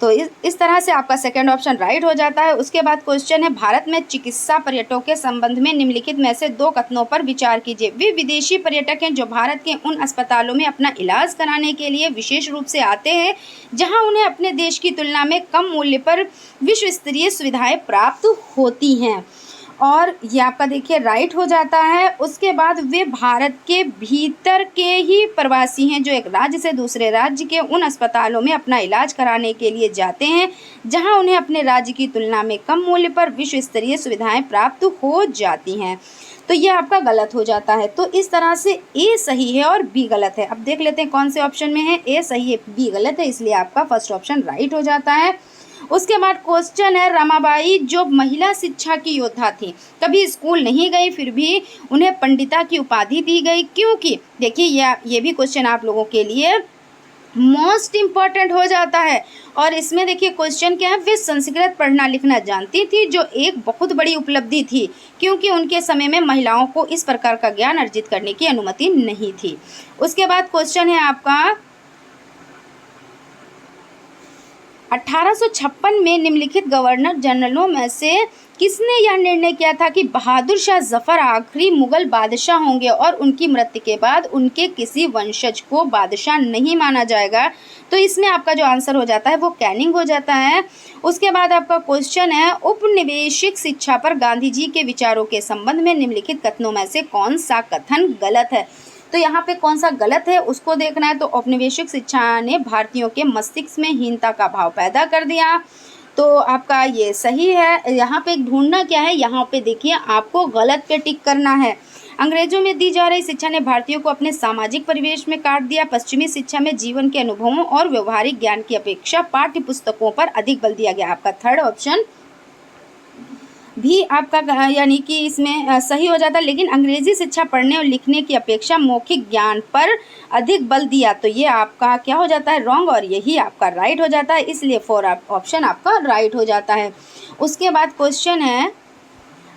तो इस तरह से आपका सेकंड ऑप्शन राइट हो जाता है। उसके बाद क्वेश्चन है, भारत में चिकित्सा पर्यटकों के संबंध में निम्नलिखित में से 2 कथनों पर विचार कीजिए। वे विदेशी पर्यटक हैं जो भारत के उन अस्पतालों में अपना इलाज कराने के लिए विशेष रूप से आते हैं जहां उन्हें अपने देश की तुलना में कम मूल्य पर विश्व स्तरीय सुविधाएं प्राप्त होती हैं। और ये आपका देखिए राइट हो जाता है। उसके बाद वे भारत के भीतर के ही प्रवासी हैं जो एक राज्य से दूसरे राज्य के उन अस्पतालों में अपना इलाज कराने के लिए जाते हैं जहां उन्हें अपने राज्य की तुलना में कम मूल्य पर विश्व स्तरीय सुविधाएं प्राप्त हो जाती हैं। तो ये आपका गलत हो जाता है। तो इस तरह से ए सही है और बी गलत है। अब देख लेते हैं कौन से ऑप्शन में है, ए सही है बी गलत है, इसलिए आपका फर्स्ट ऑप्शन राइट हो जाता है। उसके बाद क्वेश्चन है, रमाबाई जो महिला शिक्षा की योद्धा थी, कभी स्कूल नहीं गई फिर भी उन्हें पंडिता की उपाधि दी गई, क्योंकि देखिए ये भी क्वेश्चन आप लोगों के लिए मोस्ट इम्पॉर्टेंट हो जाता है। और इसमें देखिए क्वेश्चन क्या है, वे संस्कृत पढ़ना लिखना जानती थी जो एक बहुत बड़ी उपलब्धि थी क्योंकि उनके समय में महिलाओं को इस प्रकार का ज्ञान अर्जित करने की अनुमति नहीं थी। उसके बाद क्वेश्चन है आपका 1856 में निम्नलिखित गवर्नर जनरलों में से किसने यह निर्णय किया था कि बहादुर शाह जफर आखिरी मुगल बादशाह होंगे और उनकी मृत्यु के बाद उनके किसी वंशज को बादशाह नहीं माना जाएगा। तो इसमें आपका जो आंसर हो जाता है वो कैनिंग हो जाता है। उसके बाद आपका क्वेश्चन है, उपनिवेशिक शिक्षा पर गांधी जी के विचारों के संबंध में निम्नलिखित कथनों में से कौन सा कथन गलत है। तो यहाँ पे कौन सा गलत है उसको देखना है। तो औपनिवेशिक शिक्षा ने भारतीयों के मस्तिष्क में हीनता का भाव पैदा कर दिया, तो आपका ये सही है। यहाँ पे ढूंढना क्या है, यहाँ पे देखिए आपको गलत पे टिक करना है। अंग्रेजों में दी जा रही शिक्षा ने भारतीयों को अपने सामाजिक परिवेश में काट दिया। पश्चिमी शिक्षा में जीवन के अनुभवों और व्यवहारिक ज्ञान की अपेक्षा पाठ्य पुस्तकों पर अधिक बल दिया गया। आपका थर्ड ऑप्शन भी आपका यानी कि इसमें सही हो जाता है, लेकिन अंग्रेजी शिक्षा पढ़ने और लिखने की अपेक्षा मौखिक ज्ञान पर अधिक बल दिया। तो ये आपका क्या हो जाता है, रॉन्ग, और यही आपका राइट हो जाता है, इसलिए 4 ऑप्शन आपका राइट हो जाता है। उसके बाद क्वेश्चन है,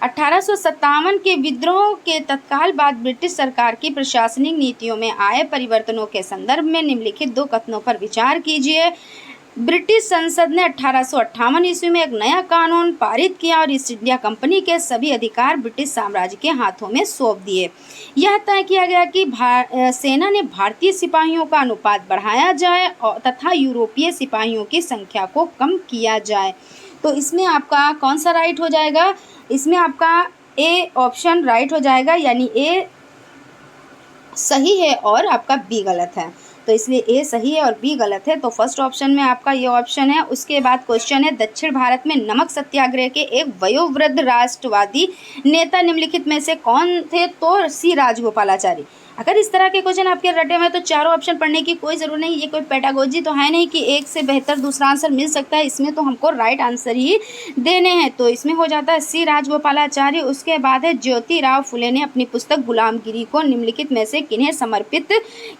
1857 के विद्रोह के तत्काल बाद ब्रिटिश सरकार की प्रशासनिक नीतियों में आए परिवर्तनों के संदर्भ में निम्नलिखित 2 कथनों पर विचार कीजिए। ब्रिटिश संसद ने 1858 ईस्वी में एक नया कानून पारित किया और ईस्ट इंडिया कंपनी के सभी अधिकार ब्रिटिश साम्राज्य के हाथों में सौंप दिए। यह तय किया गया कि सेना ने भारतीय सिपाहियों का अनुपात बढ़ाया जाए और तथा यूरोपीय सिपाहियों की संख्या को कम किया जाए। तो इसमें आपका कौन सा राइट हो जाएगा, इसमें आपका ए ऑप्शन राइट हो जाएगा, यानी ए सही है और आपका बी गलत है। तो इसलिए ए सही है और बी गलत है, तो फर्स्ट ऑप्शन में आपका ये ऑप्शन है। उसके बाद क्वेश्चन है, दक्षिण भारत में नमक सत्याग्रह के एक वयोवृद्ध राष्ट्रवादी नेता निम्नलिखित में से कौन थे। तो सी राजगोपालाचारी। अगर इस तरह के क्वेश्चन आपके रटे हुए तो चारों ऑप्शन पढ़ने की कोई ज़रूरत नहीं। ये कोई पेडागोजी तो है नहीं कि एक से बेहतर दूसरा आंसर मिल सकता है, इसमें तो हमको राइट आंसर ही देने हैं। तो इसमें हो जाता है सी राजगोपालाचारी। उसके बाद है, ज्योतिराव फुले ने अपनी पुस्तक गुलामगिरी को निम्नलिखित में से किन्हें समर्पित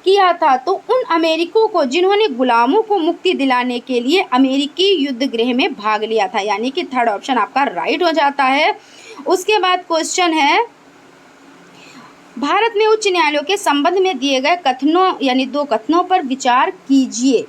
किया था। तो उन अमेरिकों को जिन्होंने गुलामों को मुक्ति दिलाने के लिए अमेरिकी युद्ध गृह में भाग लिया था, यानी कि थर्ड ऑप्शन आपका राइट हो जाता है। उसके बाद क्वेश्चन है, भारत में उच्च न्यायालयों के संबंध में दिए गए कथनों यानी 2 कथनों पर विचार कीजिए।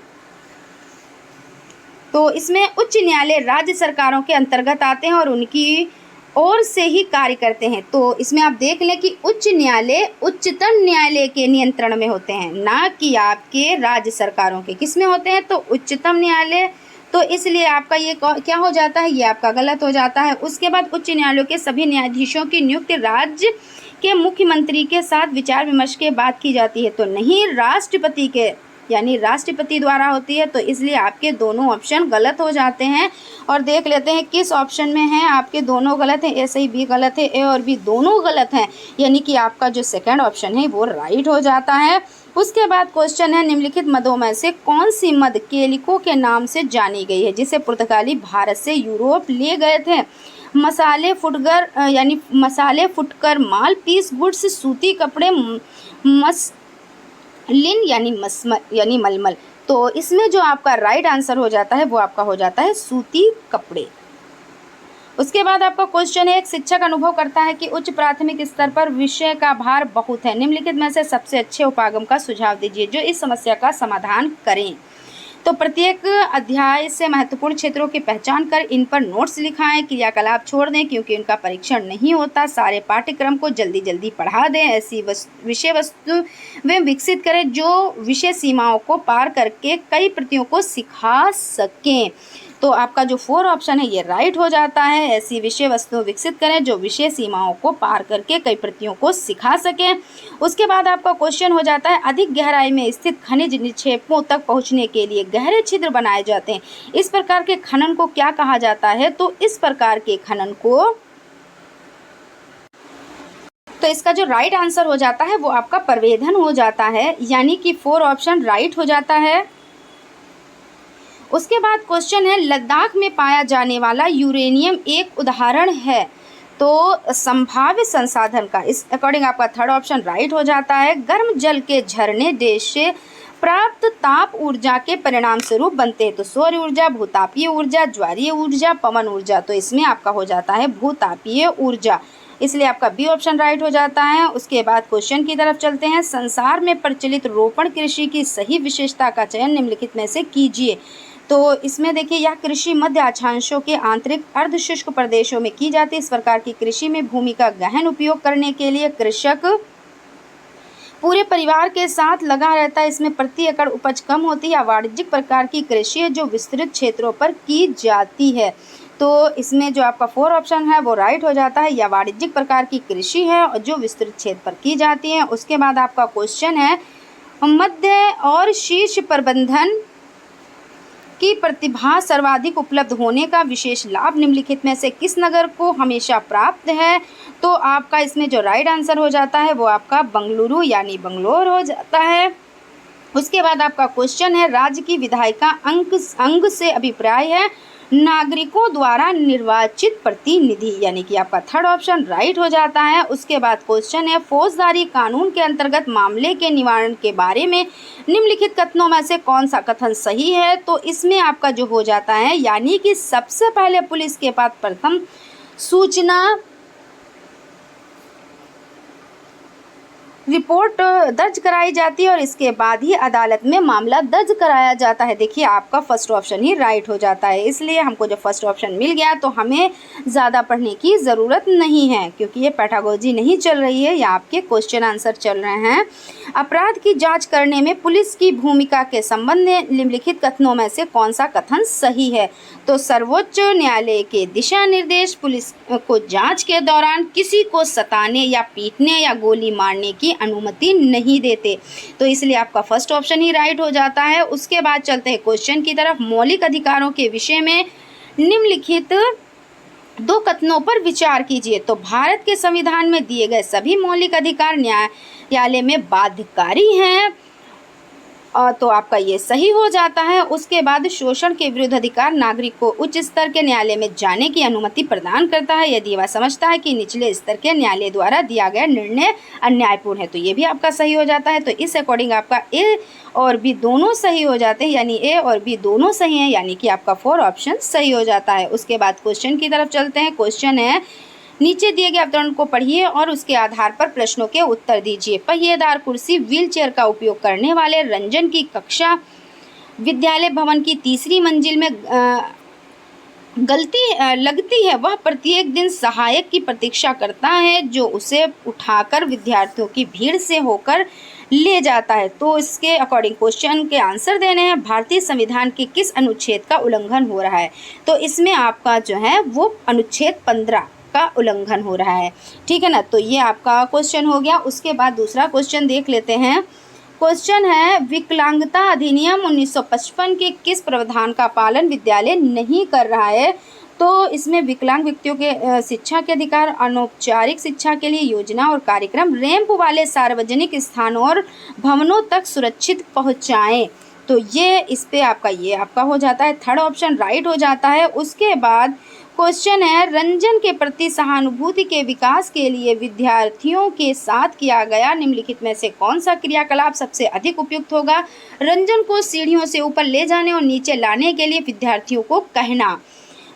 तो इसमें उच्च न्यायालय राज्य सरकारों के अंतर्गत आते हैं और उनकी ओर से ही कार्य करते हैं। तो इसमें आप देख लें कि उच्च न्यायालय उच्चतम न्यायालय के नियंत्रण में होते हैं, ना कि आपके राज्य सरकारों के। किस में होते हैं? तो उच्चतम न्यायालय। तो इसलिए आपका ये क्या हो जाता है? ये आपका गलत हो जाता है। उसके बाद उच्च न्यायालयों के सभी न्यायाधीशों की नियुक्ति राज्य के मुख्यमंत्री के साथ विचार विमर्श के बाद की जाती है, तो नहीं राष्ट्रपति के यानी राष्ट्रपति द्वारा होती है। तो इसलिए आपके दोनों ऑप्शन गलत हो जाते हैं। और देख लेते हैं किस ऑप्शन में है। आपके दोनों गलत हैं, ए सही बी गलत है, ए और बी दोनों गलत हैं, यानी कि आपका जो सेकंड ऑप्शन है वो राइट हो जाता है। उसके बाद क्वेश्चन है, निम्नलिखित मदों में से कौन सी मद केलिको के नाम से जानी गई है, जिसे पुर्तगाली भारत से यूरोप ले गए थे? मसाले फुटकर यानी मसाले फुटकर, माल पीस गुड्स, सूती कपड़े, मसलिन यानी मलमल। तो इसमें जो आपका राइट आंसर हो जाता है वो आपका हो जाता है सूती कपड़े। उसके बाद आपका क्वेश्चन है, एक शिक्षक अनुभव करता है कि उच्च प्राथमिक स्तर पर विषय का भार बहुत है, निम्नलिखित में से सबसे अच्छे उपागम का सुझाव दीजिए जो इस समस्या का समाधान करें। तो प्रत्येक अध्याय से महत्वपूर्ण क्षेत्रों की पहचान कर इन पर नोट्स लिखाएं, क्रियाकलाप छोड़ दें क्योंकि उनका परीक्षण नहीं होता, सारे पाठ्यक्रम को जल्दी जल्दी पढ़ा दें, ऐसी विषय वस्तु वे विकसित करें जो विषय सीमाओं को पार करके कई प्रतियों को सिखा सकें। तो आपका जो 4 ऑप्शन है ये राइट हो जाता है। ऐसी विषय वस्तु विकसित करें जो विषय सीमाओं को पार करके कई प्रतियों को सिखा सकें। उसके बाद आपका क्वेश्चन हो जाता है, अधिक गहराई में स्थित खनिज निक्षेपों तक पहुंचने के लिए गहरे छिद्र बनाए जाते हैं, इस प्रकार के खनन को क्या कहा जाता है? तो इस प्रकार के खनन को, तो इसका जो राइट आंसर हो जाता है वो आपका प्रवेधन हो जाता है, यानी कि 4 ऑप्शन राइट हो जाता है। उसके बाद क्वेश्चन है, लद्दाख में पाया जाने वाला यूरेनियम एक उदाहरण है, तो संभाव्य संसाधन का, इस अकॉर्डिंग आपका 3rd ऑप्शन राइट हो जाता है। गर्म जल के झरने देश से प्राप्त ताप ऊर्जा के परिणाम स्वरूप बनते हैं, तो सौर ऊर्जा, भूतापीय ऊर्जा, ज्वारीय ऊर्जा, पवन ऊर्जा। तो इसमें आपका हो जाता है भूतापीय ऊर्जा, इसलिए आपका बी ऑप्शन राइट हो जाता है। उसके बाद क्वेश्चन की तरफ चलते हैं, संसार में प्रचलित रोपण कृषि की सही विशेषता का चयन निम्नलिखित में से कीजिए। तो इसमें देखिए, यह कृषि मध्य अक्षांशों के आंतरिक अर्धशुष्क प्रदेशों में की जाती है। इस प्रकार की कृषि में भूमि का गहन उपयोग करने के लिए कृषक पूरे परिवार के साथ लगा रहता है। इसमें प्रति एकड़ उपज कम होती है। वाणिज्यिक प्रकार की कृषि है जो विस्तृत क्षेत्रों पर की जाती है। तो इसमें जो आपका 4 ऑप्शन है वो राइट हो जाता है, या वाणिज्यिक प्रकार की कृषि है और जो विस्तृत क्षेत्र पर की जाती है। उसके बाद आपका क्वेश्चन है, मध्य और शीर्ष प्रबंधन की प्रतिभा सर्वाधिक उपलब्ध होने का विशेष लाभ निम्नलिखित में से किस नगर को हमेशा प्राप्त है? तो आपका इसमें जो राइट आंसर हो जाता है वो आपका बंगलुरु यानी बंगलोर हो जाता है। उसके बाद आपका क्वेश्चन है, राज्य की विधायिका अंग से अभिप्राय है नागरिकों द्वारा निर्वाचित प्रतिनिधि, यानी कि आपका 3rd ऑप्शन राइट हो जाता है। उसके बाद क्वेश्चन है, फौजदारी कानून के अंतर्गत मामले के निवारण के बारे में निम्नलिखित कथनों में से कौन सा कथन सही है? तो इसमें आपका जो हो जाता है, यानी कि सबसे पहले पुलिस के पास प्रथम सूचना रिपोर्ट दर्ज कराई जाती है और इसके बाद ही अदालत में मामला दर्ज कराया जाता है। देखिए, आपका 1st ऑप्शन ही राइट हो जाता है, इसलिए हमको जब 1st ऑप्शन मिल गया तो हमें ज़्यादा पढ़ने की ज़रूरत नहीं है, क्योंकि ये पैडागोजी नहीं चल रही है, या आपके क्वेश्चन आंसर चल रहे हैं। अपराध की जांच करने में पुलिस की भूमिका के संबंध में निम्नलिखित कथनों में से कौन सा कथन सही है? तो सर्वोच्च न्यायालय के दिशा निर्देश पुलिस को जांच के दौरान किसी को सताने या पीटने या गोली मारने की अनुमति नहीं देते, तो इसलिए आपका 1st ऑप्शन ही राइट हो जाता है। उसके बाद चलते हैं क्वेश्चन की तरफ, मौलिक अधिकारों के विषय में निम्नलिखित 2 कथनों पर विचार कीजिए। तो भारत के संविधान में दिए गए सभी मौलिक अधिकार न्यायालय में बाध्यकारी हैं, और तो आपका ये सही हो जाता है। उसके बाद शोषण के विरुद्ध अधिकार नागरिक को उच्च स्तर के न्यायालय में जाने की अनुमति प्रदान करता है यदि वह समझता है कि निचले स्तर के न्यायालय द्वारा दिया गया निर्णय अन्यायपूर्ण है, तो ये भी आपका सही हो जाता है। तो इस अकॉर्डिंग आपका ए और बी दोनों सही हो जाते हैं, यानी ए और बी दोनों सही हैं, यानी कि आपका 4 ऑप्शन सही हो जाता है। उसके बाद क्वेश्चन की तरफ चलते हैं। क्वेश्चन है, नीचे दिए गए अवतरण को पढ़िए और उसके आधार पर प्रश्नों के उत्तर दीजिए। पहिएदार कुर्सी व्हीलचेयर का उपयोग करने वाले रंजन की कक्षा विद्यालय भवन की तीसरी मंजिल में लगती है। वह प्रत्येक दिन सहायक की प्रतीक्षा करता है जो उसे उठाकर विद्यार्थियों की भीड़ से होकर ले जाता है। तो इसके अकॉर्डिंग क्वेश्चन के आंसर देने हैं। भारतीय संविधान के किस अनुच्छेद का उल्लंघन हो रहा है? तो इसमें आपका जो है वो अनुच्छेद 15 का उल्लंघन हो रहा है। ठीक है ना, तो ये आपका क्वेश्चन हो गया। उसके बाद दूसरा क्वेश्चन देख लेते हैं। क्वेश्चन है विकलांगता अधिनियम 1955 के किस प्रावधान का पालन विद्यालय नहीं कर रहा है? तो इसमें विकलांग व्यक्तियों के शिक्षा के अधिकार, अनौपचारिक शिक्षा के लिए योजना और कार्यक्रम, रैंप वाले सार्वजनिक स्थानों और भवनों तक सुरक्षित पहुंचाएं। तो ये इस पे आपका हो जाता है, थर्ड ऑप्शन राइट हो जाता है। उसके बाद क्वेश्चन है रंजन के प्रति सहानुभूति के विकास के लिए विद्यार्थियों के साथ किया गया निम्नलिखित में से कौन सा क्रियाकलाप सबसे अधिक उपयुक्त होगा? रंजन को सीढ़ियों से ऊपर ले जाने और नीचे लाने के लिए विद्यार्थियों को कहना,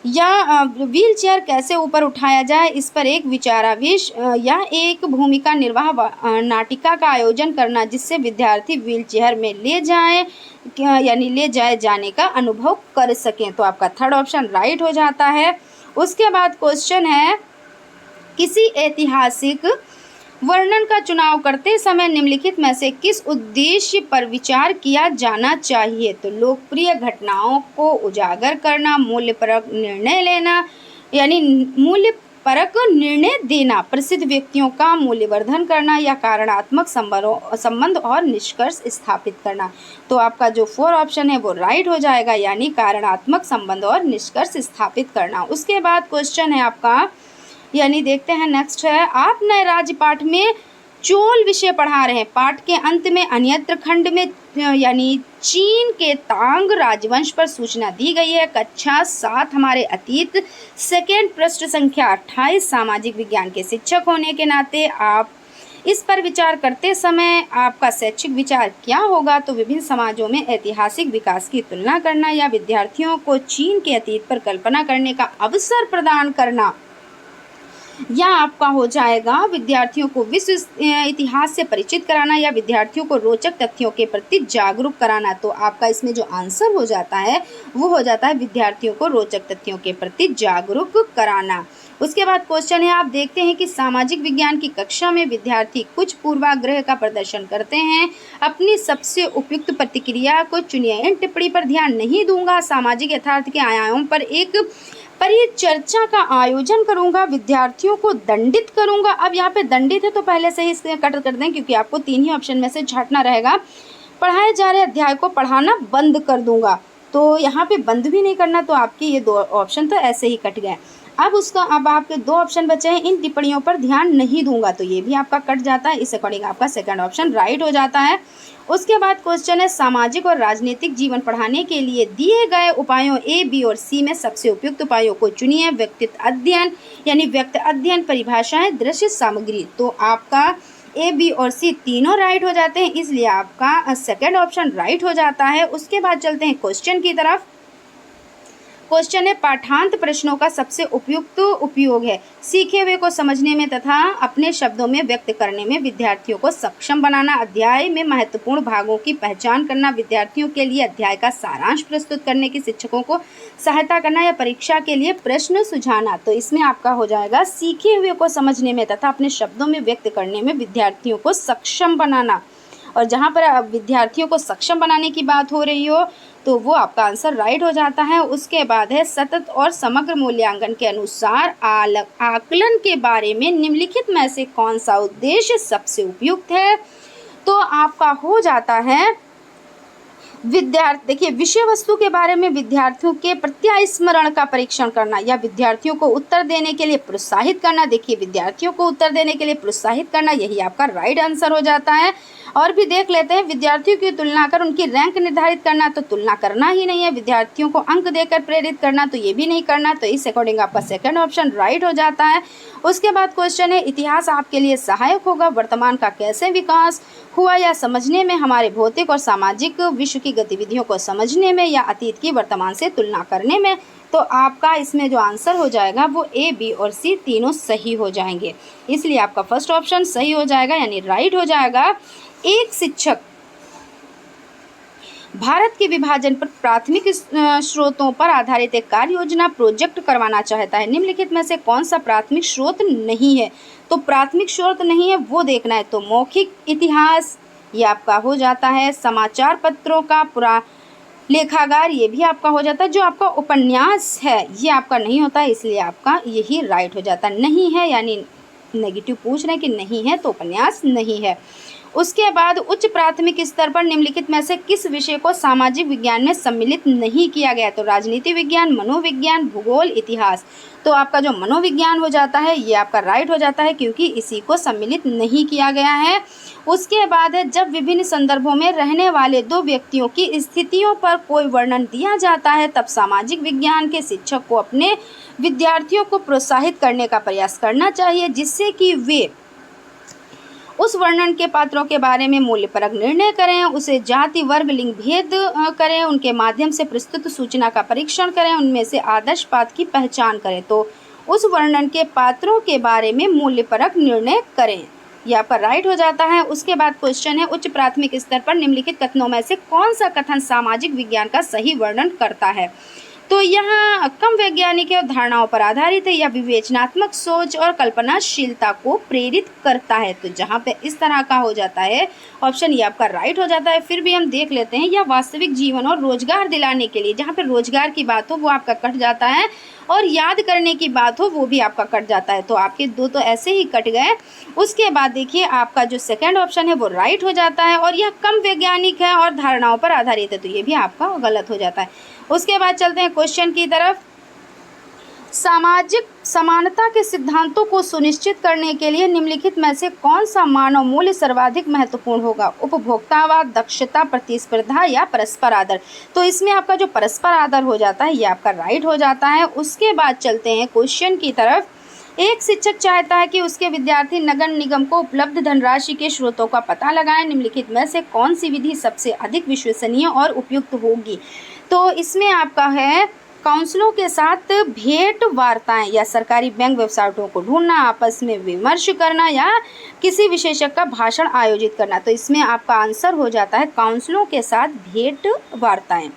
या व्हील चेयर कैसे ऊपर उठाया जाए इस पर एक विचाराविश, या एक भूमिका निर्वाह नाटिका का आयोजन करना जिससे विद्यार्थी व्हील चेयर में ले जाए यानी ले जाए जाने का अनुभव कर सकें। तो आपका थर्ड ऑप्शन राइट हो जाता है। उसके बाद क्वेश्चन है किसी ऐतिहासिक वर्णन का चुनाव करते समय निम्नलिखित में से किस उद्देश्य पर विचार किया जाना चाहिए? तो लोकप्रिय घटनाओं को उजागर करना, मूल्यपरक निर्णय लेना यानी मूल्यपरक निर्णय देना, प्रसिद्ध व्यक्तियों का मूल्यवर्धन करना, या कारणात्मक संबंध और निष्कर्ष स्थापित करना। तो आपका जो 4 ऑप्शन है वो राइट हो जाएगा, यानी कारणात्मक संबंध और निष्कर्ष स्थापित करना। उसके बाद क्वेश्चन है आपका, यानी देखते हैं नेक्स्ट है, आप नए राज्य पाठ में चोल विषय पढ़ा रहे हैं। पाठ के अंत में अन्यत्र खंड में यानी चीन के तांग राजवंश पर सूचना दी गई है। कक्षा 7 हमारे अतीत। सेकेंड पृष्ठ संख्या 28। सामाजिक विज्ञान के शिक्षक होने के नाते आप इस पर विचार करते समय आपका शैक्षिक विचार क्या होगा? तो विभिन्न समाजों में ऐतिहासिक विकास की तुलना करना, या विद्यार्थियों को चीन के अतीत पर कल्पना करने का अवसर प्रदान करना, या आपका हो जाएगा विद्यार्थियों को विश्व इतिहास से परिचित कराना, या विद्यार्थियों को रोचक तथ्यों के प्रति जागरूक कराना। तो आपका इसमें जो आंसर हो जाता है वो हो जाता है विद्यार्थियों को रोचक तथ्यों के प्रति जागरूक कराना। उसके बाद क्वेश्चन है, आप देखते हैं कि सामाजिक विज्ञान की कक्षा में विद्यार्थी कुछ पूर्वाग्रह का प्रदर्शन करते हैं। अपनी सबसे उपयुक्त प्रतिक्रिया को चुनिए। इन टिप्पणी पर ध्यान नहीं दूंगा, सामाजिक यथार्थ के आयामों पर ये चर्चा का आयोजन करूंगा, विद्यार्थियों को दंडित करूंगा। अब यहाँ पे दंडित है तो पहले से ही इसके कट कर दें, क्योंकि आपको 3 ही ऑप्शन में से छांटना रहेगा। पढ़ाए जा रहे अध्याय को पढ़ाना बंद कर दूंगा, तो यहाँ पे बंद भी नहीं करना, तो आपके ये 2 ऑप्शन तो ऐसे ही कट गए। अब आपके 2 ऑप्शन बचे हैं, इन टिप्पणियों पर ध्यान नहीं दूंगा, तो ये भी आपका कट जाता है। इस अकॉर्डिंग आपका सेकंड ऑप्शन राइट हो जाता है। उसके बाद क्वेश्चन है, सामाजिक और राजनीतिक जीवन पढ़ाने के लिए दिए गए उपायों ए, बी और सी में सबसे उपयुक्त उपायों को चुनिए। व्यक्तित्व अध्ययन यानी व्यक्ति अध्ययन, परिभाषाएं, दृश्य सामग्री। तो आपका ए, बी और सी तीनों राइट हो जाते हैं, इसलिए आपका सेकंड ऑप्शन राइट हो जाता है। उसके बाद चलते हैं क्वेश्चन की तरफ। क्वेश्चन है, पाठांत प्रश्नों का सबसे उपयुक्त उपयोग है सीखे हुए को समझने में तथा अपने शब्दों में व्यक्त करने में, विद्यार्थियों को सक्षम बनाना, अध्याय में महत्वपूर्ण भागों की पहचान करना, विद्यार्थियों के लिए अध्याय का सारांश प्रस्तुत करने की शिक्षकों को सहायता करना, या परीक्षा के लिए प्रश्न सुझाना। तो इसमें आपका हो जाएगा सीखे हुए को समझने में तथा अपने शब्दों में व्यक्त करने में विद्यार्थियों को सक्षम बनाना। और जहाँ पर विद्यार्थियों को सक्षम बनाने की बात हो रही हो तो वो आपका आंसर राइट हो जाता है। उसके बाद है, सतत और समग्र मूल्यांकन के अनुसार आकलन के बारे में निम्नलिखित में से कौन सा उद्देश्य सबसे उपयुक्त है? तो आपका हो जाता है देखिए, विषय वस्तु के बारे में विद्यार्थियों के प्रत्यास्मरण का परीक्षण करना, या विद्यार्थियों को उत्तर देने के लिए प्रोत्साहित करना। देखिए, विद्यार्थियों को उत्तर देने के लिए प्रोत्साहित करना, यही आपका राइट आंसर हो जाता है। और भी देख लेते हैं। विद्यार्थियों की तुलना कर उनकी रैंक निर्धारित करना, तो तुलना करना ही नहीं है। विद्यार्थियों को अंक देकर प्रेरित करना, तो ये भी नहीं करना, तो इस अकॉर्डिंग आपका सेकंड ऑप्शन राइट हो जाता है। उसके बाद क्वेश्चन है, इतिहास आपके लिए सहायक होगा वर्तमान का कैसे विकास हुआ या समझने में, हमारे भौतिक और सामाजिक विश्व की गतिविधियों को समझने में, या अतीत की वर्तमान से तुलना करने में। तो आपका इसमें जो आंसर हो जाएगा वो ए, बी और सी तीनों सही हो जाएंगे, इसलिए आपका फर्स्ट ऑप्शन सही हो जाएगा, यानी राइट हो जाएगा। एक शिक्षक भारत के विभाजन पर प्राथमिक स्रोतों पर आधारित एक कार्य योजना प्रोजेक्ट करवाना चाहता है, निम्नलिखित में से कौन सा प्राथमिक स्रोत नहीं है। तो प्राथमिक स्रोत नहीं है वो देखना है, तो मौखिक इतिहास ये आपका हो जाता है, समाचार पत्रों का पूरा लेखागार ये भी आपका हो जाता है, जो आपका उपन्यास है ये आपका नहीं होता है, इसलिए आपका यही राइट हो जाता है। नहीं है यानी नेगेटिव पूछ रहे हैं कि नहीं है, तो उपन्यास नहीं है। उसके बाद उच्च प्राथमिक स्तर पर निम्नलिखित में से किस विषय को सामाजिक विज्ञान में सम्मिलित नहीं किया गया, तो राजनीति विज्ञान, मनोविज्ञान, भूगोल, इतिहास। तो आपका जो मनोविज्ञान हो जाता है ये आपका राइट हो जाता है, क्योंकि इसी को सम्मिलित नहीं किया गया है। उसके बाद है, जब विभिन्न संदर्भों में रहने वाले दो व्यक्तियों की स्थितियों पर कोई वर्णन दिया जाता है, तब सामाजिक विज्ञान के शिक्षक को अपने विद्यार्थियों को प्रोत्साहित करने का प्रयास करना चाहिए, जिससे कि वे उस वर्णन के पात्रों के बारे में मूल्यपरक निर्णय करें, उसे जाति, वर्ग, लिंग भेद करें, उनके माध्यम से प्रस्तुत सूचना का परीक्षण करें, उनमें से आदर्श पात्र की पहचान करें। तो उस वर्णन के पात्रों के बारे में मूल्यपरक निर्णय करें, यह आपका राइट हो जाता है। उसके बाद क्वेश्चन है, उच्च प्राथमिक स्तर पर निम्नलिखित कथनों में से कौन सा कथन सामाजिक विज्ञान का सही वर्णन करता है। तो यहाँ कम वैज्ञानिक है और धारणाओं पर आधारित है, या विवेचनात्मक सोच और कल्पनाशीलता को प्रेरित करता है। तो जहाँ पे इस तरह का हो जाता है ऑप्शन ये आपका राइट हो जाता है। फिर भी हम देख लेते हैं, या वास्तविक जीवन और रोजगार दिलाने के लिए, जहाँ पे रोजगार की बात हो वो आपका कट जाता है, और याद करने की बात हो वो भी आपका कट जाता है। तो आपके दो तो ऐसे ही कट गए। उसके बाद देखिए आपका जो सेकंड ऑप्शन है वो राइट हो जाता है, और यह कम वैज्ञानिक है और धारणाओं पर आधारित है, तो ये भी आपका गलत हो जाता है। उसके बाद चलते हैं क्वेश्चन की तरफ। सामाजिक समानता के सिद्धांतों को सुनिश्चित करने के लिए निम्नलिखित में से कौन सा मानव मूल्य सर्वाधिक महत्वपूर्ण होगा, उपभोक्तावाद, दक्षता, प्रतिस्पर्धा, या परस्पर आदर। तो इसमें आपका जो परस्पर आदर हो जाता है ये आपका राइट हो जाता है। उसके बाद चलते हैं क्वेश्चन की तरफ। एक शिक्षक चाहता है कि उसके विद्यार्थी नगर निगम को उपलब्ध धनराशि के स्रोतों का पता लगाएं, निम्नलिखित में से कौन सी विधि सबसे अधिक विश्वसनीय और उपयुक्त होगी। तो इसमें आपका है, काउंसलों के साथ भेंट वार्ताएं, या सरकारी बैंक वेबसाइटों को ढूंढना, आपस में विमर्श करना, या किसी विशेषज्ञ का भाषण आयोजित करना। तो इसमें आपका आंसर हो जाता है काउंसलों के साथ भेंट वार्ताएं।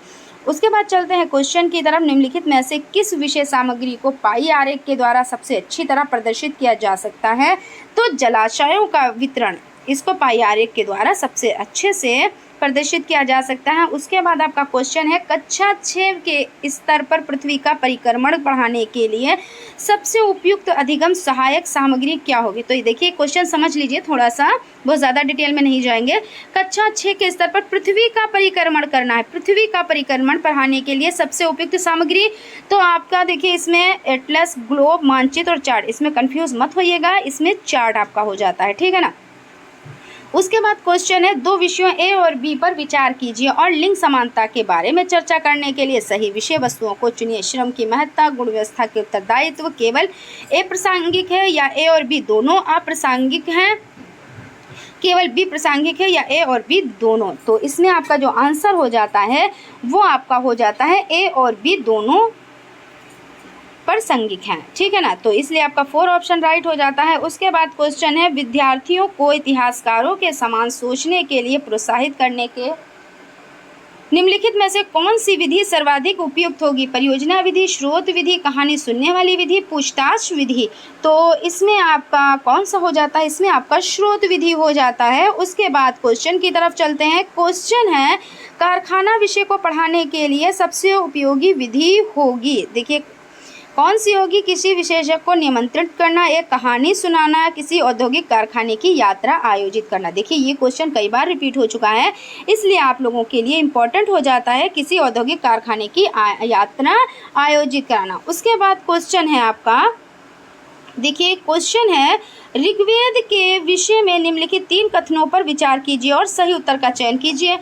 उसके बाद चलते हैं क्वेश्चन की तरफ। निम्नलिखित में से किस विषय सामग्री को पाई आरेख के द्वारा सबसे अच्छी तरह प्रदर्शित किया जा सकता है। तो जलाशयों का वितरण, इसको पाई आरेख के द्वारा सबसे अच्छे से प्रदर्शित किया जा सकता है। उसके बाद आपका क्वेश्चन है, कक्षा 6 के स्तर पर पृथ्वी का परिक्रमण बढ़ाने के लिए सबसे उपयुक्त अधिगम सहायक सामग्री क्या होगी। तो ये देखिए क्वेश्चन समझ लीजिए थोड़ा सा, बहुत ज़्यादा डिटेल में नहीं जाएंगे। कक्षा 6 के स्तर पर पृथ्वी का परिक्रमण करना है, पृथ्वी का परिक्रमण बढ़ाने के लिए सबसे उपयुक्त सामग्री। तो आपका देखिए इसमें एटलस, ग्लोब, मानचित्र और चार्ट, इसमें कन्फ्यूज मत होइएगा, इसमें चार्ट आपका हो जाता है, ठीक है ना। उसके बाद क्वेश्चन है, दो विषयों ए और बी पर विचार कीजिए और लिंग समानता के बारे में चर्चा करने के लिए सही विषय वस्तुओं को चुनिए। श्रम की महत्ता, गुण व्यवस्था के उत्तरदायित्व, केवल ए प्रासंगिक है या ए और बी दोनों अप्रासंगिक हैं, केवल बी प्रासंगिक है या ए और बी दोनों। तो इसमें आपका जो आंसर हो जाता है वो आपका हो जाता है ए और बी दोनों प्रासंगिक हैं, ठीक है ना। तो इसलिए आपका 4 ऑप्शन राइट हो जाता है। उसके बाद क्वेश्चन है, विद्यार्थियों को इतिहासकारों के समान सोचने के लिए प्रोत्साहित करने के निम्नलिखित में से कौन सी विधि सर्वाधिक उपयुक्त होगी। परियोजना विधि, स्रोत विधि, कहानी सुनने वाली विधि, पूछताछ विधि। तो इसमें आपका कौन सा हो जाता है, इसमें आपका स्रोत विधि हो जाता है। उसके बाद क्वेश्चन की तरफ चलते हैं। क्वेश्चन है, कारखाना विषय को पढ़ाने के लिए सबसे उपयोगी विधि होगी, देखिए कौन सी होगी। किसी विशेषज्ञ को निमंत्रित करना, एक कहानी सुनाना, किसी औद्योगिक कारखाने की यात्रा आयोजित करना। देखिए ये क्वेश्चन कई बार रिपीट हो चुका है, इसलिए आप लोगों के लिए इम्पोर्टेंट हो जाता है किसी औद्योगिक कारखाने की यात्रा आयोजित कराना। उसके बाद क्वेश्चन है आपका, देखिए क्वेश्चन है, ऋग्वेद के विषय में निम्नलिखित 3 कथनों पर विचार कीजिए और सही उत्तर का चयन कीजिए।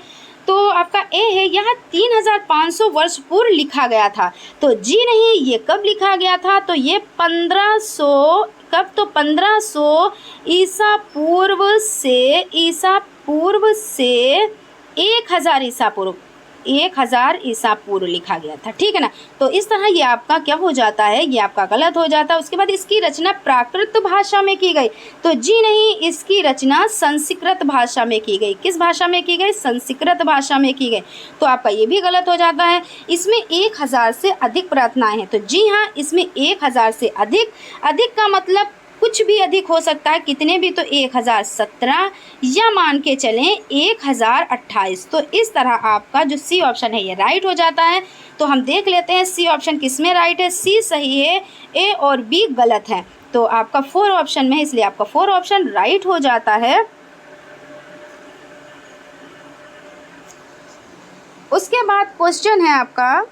तो आपका ए है, यह 3500 वर्ष पूर्व लिखा गया था। तो जी नहीं, ये कब लिखा गया था? तो ये 1500 कब? तो 1500 ईसा पूर्व से 1000 ईसा पूर्व 1000 ईसा पूर्व लिखा गया था। ठीक है ना। तो इस तरह ये आपका क्या हो जाता है, ये आपका गलत हो जाता है। उसके बाद इसकी रचना प्राकृत भाषा में की गई। तो जी नहीं, इसकी रचना संस्कृत भाषा में की गई। किस भाषा में की गई? संस्कृत भाषा में की गई। तो आपका ये भी गलत हो जाता है। इसमें 1000 से अधिक प्रार्थनाएं हैं। तो जी हाँ, इसमें 1000 से अधिक का मतलब कुछ भी अधिक हो सकता है, कितने भी, तो 1017 या मान के चलें 1028। तो इस तरह आपका जो सी ऑप्शन है ये राइट हो जाता है। तो हम देख लेते हैं सी ऑप्शन किस में राइट है। सी सही है, ए और बी गलत है। तो आपका 4 ऑप्शन में है, इसलिए आपका 4 ऑप्शन राइट हो जाता है। उसके बाद क्वेश्चन है आपका,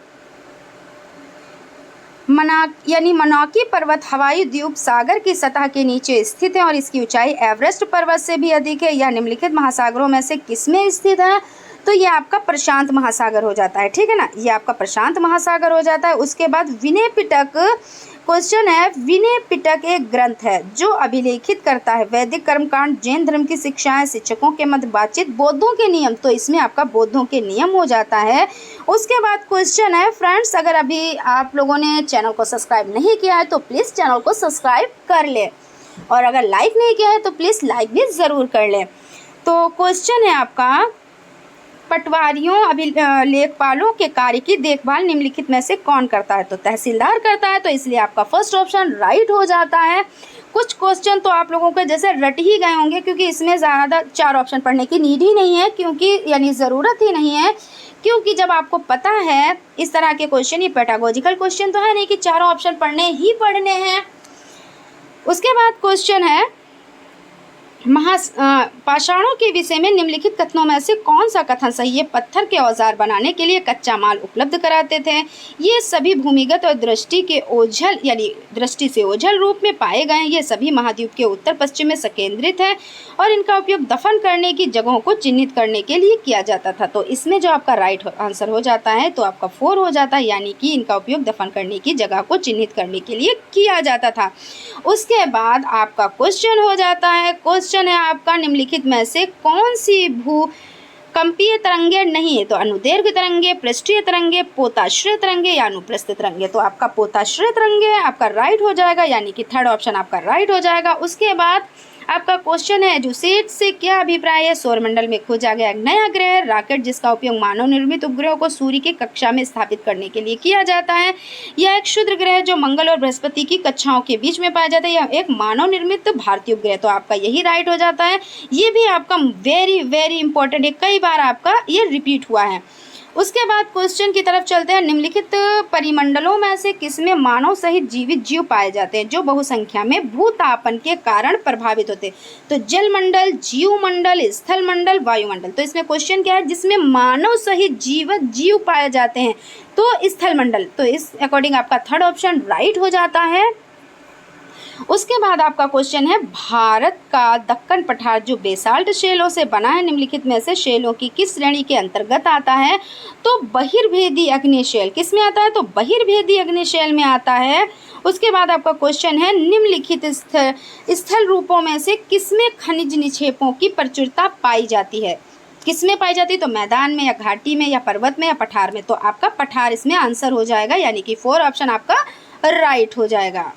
मनाकी पर्वत हवाई द्वीप सागर की सतह के नीचे स्थित है और इसकी ऊंचाई एवरेस्ट पर्वत से भी अधिक है। यह निम्नलिखित महासागरों में से किसमें स्थित है? तो ये आपका प्रशांत महासागर हो जाता है। ठीक है ना, ये आपका प्रशांत महासागर हो जाता है। उसके बाद विनय पिटक, क्वेश्चन है, विनय पिटक एक ग्रंथ है जो अभिलेखित करता है वैदिक कर्मकांड, जैन धर्म की शिक्षाएं, शिक्षकों के मध्य बातचीत, बौद्धों के नियम। तो इसमें आपका बौद्धों के नियम हो जाता है। उसके बाद क्वेश्चन है, फ्रेंड्स अगर अभी आप लोगों ने चैनल को सब्सक्राइब नहीं किया है तो प्लीज़ चैनल को सब्सक्राइब कर ले, और अगर लाइक नहीं किया है तो प्लीज़ लाइक भी ज़रूर कर ले। तो क्वेश्चन है आपका, पटवारियों लेखपालों के कार्य की देखभाल निम्नलिखित में से कौन करता है? तो तहसीलदार करता है। तो इसलिए आपका फर्स्ट ऑप्शन राइट हो जाता है। कुछ क्वेश्चन तो आप लोगों के जैसे रट ही गए होंगे, क्योंकि इसमें ज़्यादा 4 ऑप्शन पढ़ने की नीड ही नहीं है, क्योंकि यानी ज़रूरत ही नहीं है, क्योंकि जब आपको पता है इस तरह के क्वेश्चन, ये पेडागोजिकल क्वेश्चन तो है नहीं कि 4 ऑप्शन पढ़ने ही पढ़ने हैं। उसके बाद क्वेश्चन है, पाषाणों के विषय में निम्नलिखित कथनों में से कौन सा कथन सही है? पत्थर के औजार बनाने के लिए कच्चा माल उपलब्ध कराते थे। ये सभी भूमिगत और दृष्टि से ओझल रूप में पाए गए हैं। ये सभी महाद्वीप के उत्तर पश्चिम में संकेंद्रित है और इनका उपयोग दफन करने की जगहों को चिन्हित करने के लिए किया जाता था। तो इसमें जो आपका राइट आंसर हो जाता है तो आपका 4 हो जाता है, यानी कि इनका उपयोग दफन करने की जगह को चिन्हित करने के लिए किया जाता था। उसके बाद आपका क्वेश्चन हो जाता है, क्वेश्चन है आपका, निम्नलिखित में से कौन सी भूकंपीय तरंगे नहीं है? तो अनुदैर्घ्य तरंगे, पृष्ठीय तरंगे, पोताश्रय तरंगे या अनुप्रस्थ तरंगे। तो आपका पोताश्रय तरंगे आपका राइट हो जाएगा, यानी कि 3rd ऑप्शन आपका राइट हो जाएगा। उसके बाद आपका क्वेश्चन है, एजुसेट से क्या अभिप्राय है? सौरमंडल में खोजा गया एक नया ग्रह रॉकेट जिसका उपयोग मानव निर्मित उपग्रहों को सूर्य की कक्षा में स्थापित करने के लिए किया जाता है। यह एक क्षुद्र ग्रह जो मंगल और बृहस्पति की कक्षाओं के बीच में पाया जाता है। यह एक मानव निर्मित भारतीय उपग्रह। तो आपका यही राइट हो जाता है। ये भी आपका वेरी वेरी इंपॉर्टेंट है, कई बार आपका ये रिपीट हुआ है। उसके बाद क्वेश्चन की तरफ चलते हैं, निम्नलिखित परिमंडलों में से किसमें मानव सहित जीवित जीव पाए जाते हैं जो बहुसंख्या में भूतापन के कारण प्रभावित होते हैं? तो जलमंडल, जीवमंडल, स्थल मंडल, वायुमंडल। तो इसमें क्वेश्चन क्या है, जिसमें मानव सहित जीवित जीव पाए जाते हैं? तो स्थल मंडल। तो इस अकॉर्डिंग आपका 3rd ऑप्शन राइट हो जाता है। उसके बाद आपका क्वेश्चन है, भारत का दक्कन पठार जो बेसाल्ट शेलों से बना है, निम्नलिखित में से शेलों की किस श्रेणी के अंतर्गत आता है? तो बहिर्भेदी अग्निशैल। किस में आता है? तो बहिर्भेदी अग्निशैल में आता है। उसके बाद आपका क्वेश्चन है, निम्नलिखित स्थल रूपों में से किसमें खनिज निक्षेपों की प्रचुरता पाई जाती है? किसमें पाई जाती है? तो मैदान में या घाटी में या पर्वत में या पठार में। तो आपका पठार इसमें आंसर हो जाएगा, यानी कि 4 ऑप्शन आपका राइट हो जाएगा।